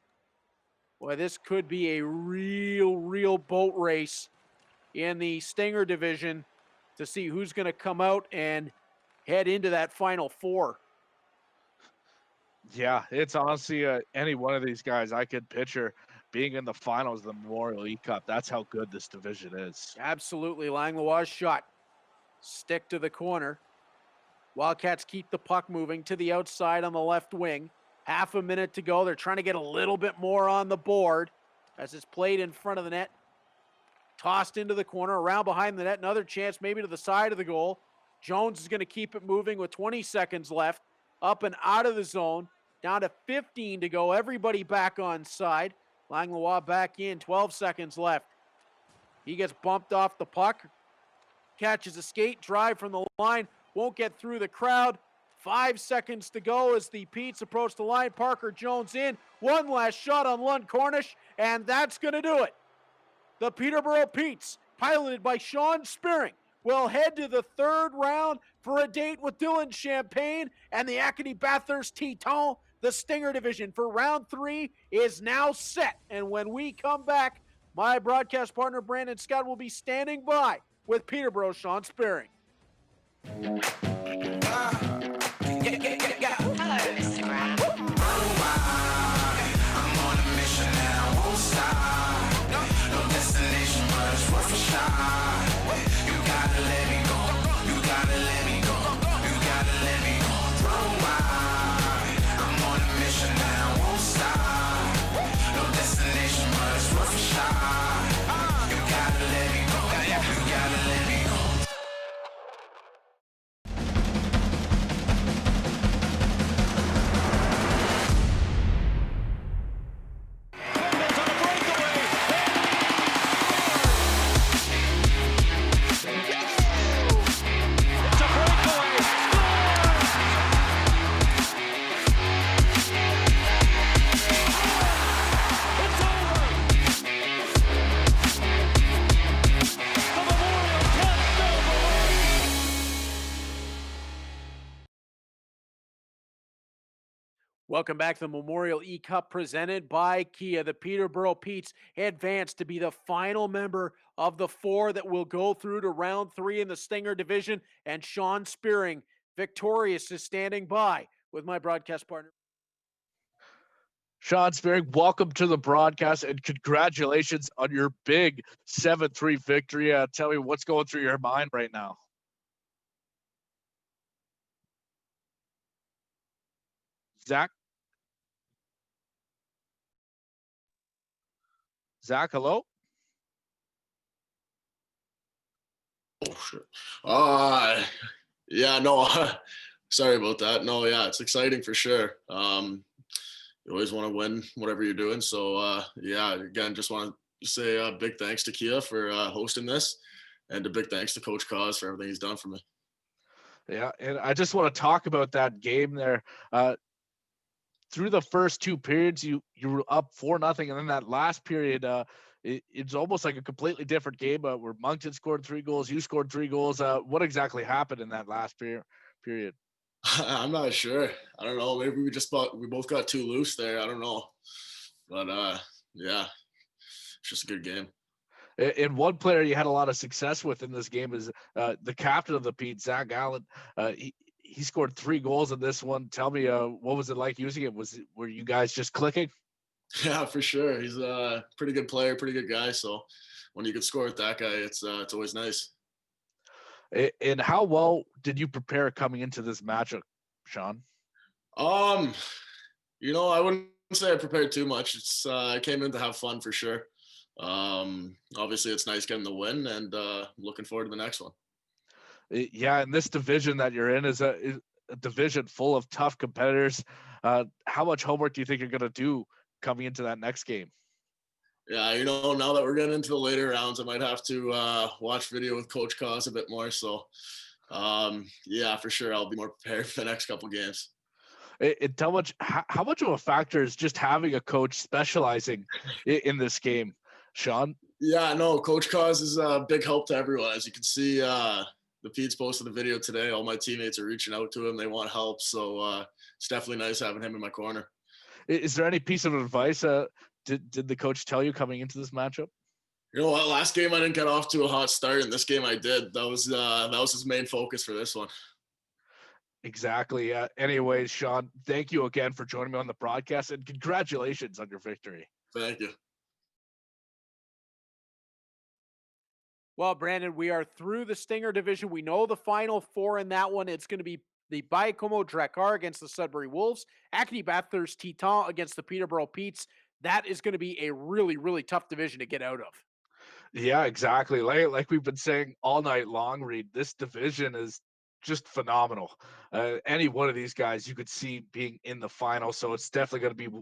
Boy, this could be a real boat race in the Stinger division to see who's going to come out and head into that Final Four. Yeah, it's honestly any one of these guys I could picture being in the finals of the Memorial eCup. That's how good this division is. Absolutely. Langlois shot. Stick to the corner. Wildcats keep the puck moving to the outside on the left wing. Half a minute to go. They're trying to get a little bit more on the board as it's played in front of the net. Tossed into the corner, around behind the net. Another chance maybe to the side of the goal. Jones is going to keep it moving with 20 seconds left. Up and out of the zone. Down to 15 to go. Everybody back on side. Langlois back in. 12 seconds left. He gets bumped off the puck. Catches a skate. Drive from the line. Won't get through the crowd. 5 seconds to go as the Petes approach the line. Parker Jones in. One last shot on Lund Cornish, and that's going to do it. The Peterborough Petes, piloted by Sean Spearing, will head to the third round for a date with Dylan Champagne and the Acadie Bathurst Titans. The Stinger division for round 3 is now set. And when we come back, my broadcast partner Brandon Scott will be standing by with Peterborough Sean Spearing. Hello, Instagram. I'm on a mission and I won't stop. No destination, but it's worth a shot. You gotta let me go. You gotta let Welcome back to the Memorial eCup presented by Kia. The Peterborough Petes advance to be the final member of the 4 that will go through to round 3 in the Stinger division. And Sean Spearing, victorious, is standing by with my broadcast partner. Sean Spearing, welcome to the broadcast and congratulations on your big 7-3 victory. Tell me what's going through your mind right now. Zach? Zach, hello? Oh, shit. Yeah, no, sorry about that. No, yeah, it's exciting for sure. You always want to win whatever you're doing. So, yeah, again, just want to say a big thanks to Kia for hosting this, and a big thanks to Coach Cause for everything he's done for me. Yeah, and I just want to talk about that game there. Through the first 2 periods, you were up 4-0, and then that last period, it's almost like a completely different game. Where Moncton scored 3 goals, you scored 3 goals. What exactly happened in that last period? I'm not sure. I don't know. Maybe we both got too loose there. I don't know. But yeah, it's just a good game. And one player you had a lot of success with in this game is the captain of the Pete, Zach Allen. He scored 3 goals in this one. Tell me, what was it like using it? Were you guys just clicking? Yeah, for sure. He's a pretty good player, pretty good guy. So when you can score with that guy, it's always nice. And how well did you prepare coming into this matchup, Sean? You know, I wouldn't say I prepared too much. I came in to have fun for sure. Obviously it's nice getting the win, and looking forward to the next one. Yeah, and this division that you're in is a division full of tough competitors. How much homework do you think you're going to do coming into that next game? Yeah, you know, now that we're getting into the later rounds, I might have to watch video with Coach Cause a bit more. So, yeah, for sure, I'll be more prepared for the next couple games. How much of a factor is just having a coach specializing in this game, Sean? Yeah, no, Coach Cause is a big help to everyone. As you can see, the Pete's posted the video today. All my teammates are reaching out to him. They want help. So it's definitely nice having him in my corner. Is there any piece of advice did the coach tell you coming into this matchup? You know what? Last game I didn't get off to a hot start, and this game I did. That was his main focus for this one. Exactly. Anyways, Sean, thank you again for joining me on the broadcast, and congratulations on your victory. Thank you. Well, Brandon, we are through the Stinger division. We know the final 4 in that one. It's going to be the Baie-Comeau Drakkar against the Sudbury Wolves, Acadie Bathurst Titan against the Peterborough Petes. That is going to be a really, really tough division to get out of. Yeah, exactly. Like we've been saying all night long, Reed, this division is just phenomenal. Any one of these guys you could see being in the final, so it's definitely going to be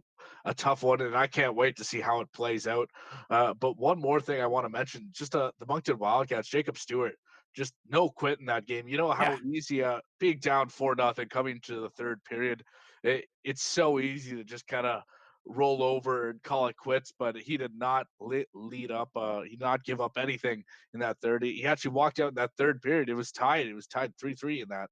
a tough one, and I can't wait to see how it plays out. But one more thing I want to mention, just the Moncton Wildcats, Jacob Stewart, just no quit in that game. You know how easy being down 4-0 coming to the third period, it's so easy to just kind of roll over and call it quits, but he did not lead up. He did not give up anything in that third. He actually walked out in that third period. It was tied. It was tied 3-3 in that.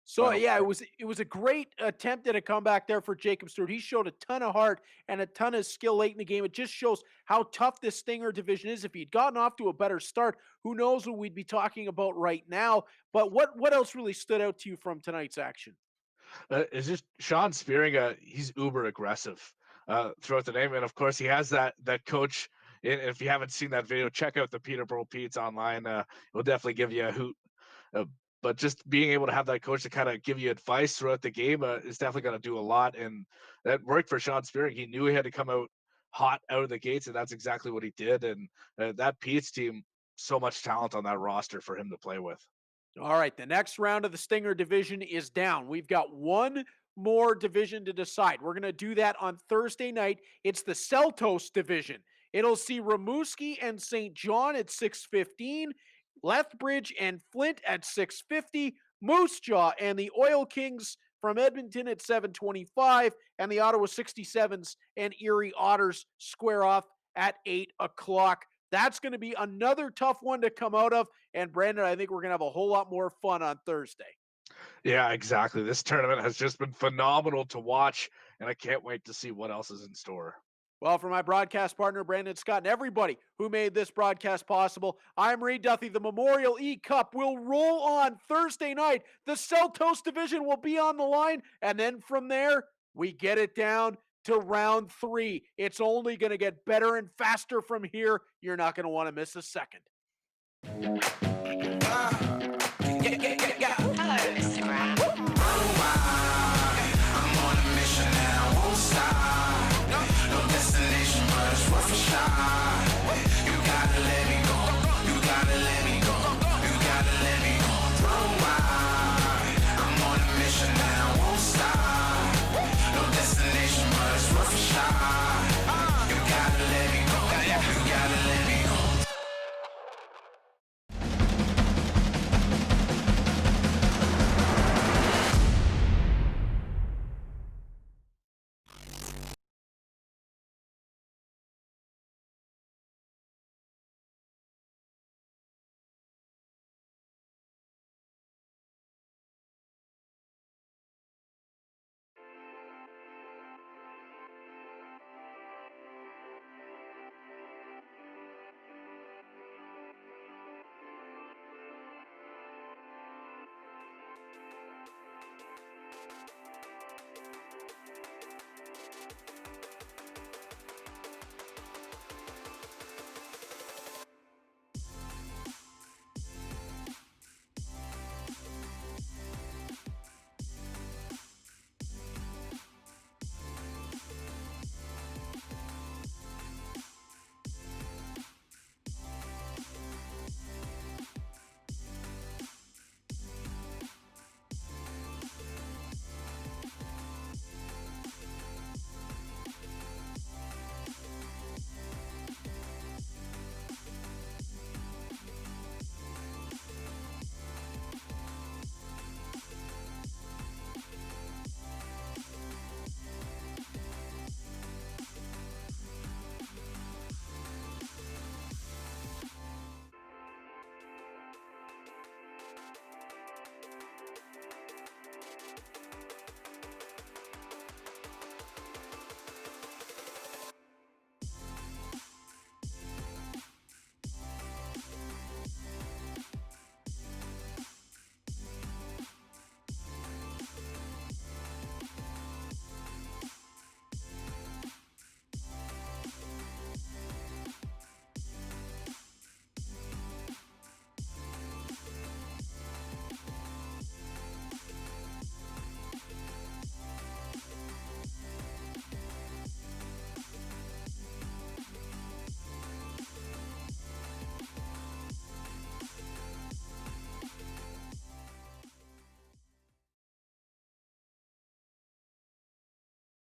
So yeah, it was a great attempt at a comeback there for Jacob Stewart. He showed a ton of heart and a ton of skill late in the game. It just shows how tough this Stinger division is. If he'd gotten off to a better start, who knows what we'd be talking about right now. But what else really stood out to you from tonight's action? It's just Sean Spearing. He's uber aggressive throughout the game, and of course he has that coach. And if you haven't seen that video, check out the Peterborough Petes online. It'll definitely give you a hoot. But just being able to have that coach to kind of give you advice throughout the game is definitely going to do a lot. And that worked for Sean Spearing. He knew he had to come out hot out of the gates, and that's exactly what he did. And that Pete's team, so much talent on that roster for him to play with. All right, the next round of the Stinger division is down. We've got one more division to decide. We're going to do that on Thursday night. It's the Celtos division. It'll see Rimouski and St. John at 6:15, Lethbridge and Flint at 6:50, Moose Jaw and the Oil Kings from Edmonton at 7:25, and the Ottawa 67s and Erie Otters square off at 8 o'clock. That's going to be another tough one to come out of. And Brandon, I think we're going to have a whole lot more fun on Thursday. Yeah, exactly. This tournament has just been phenomenal to watch, and I can't wait to see what else is in store. Well, for my broadcast partner, Brandon Scott, and everybody who made this broadcast possible, I'm Reed Duthie. The Memorial eCup will roll on Thursday night. The Celtos division will be on the line, and then from there, we get it down to round 3. It's only going to get better and faster from here. You're not going to want to miss a second. Yeah, yeah, yeah.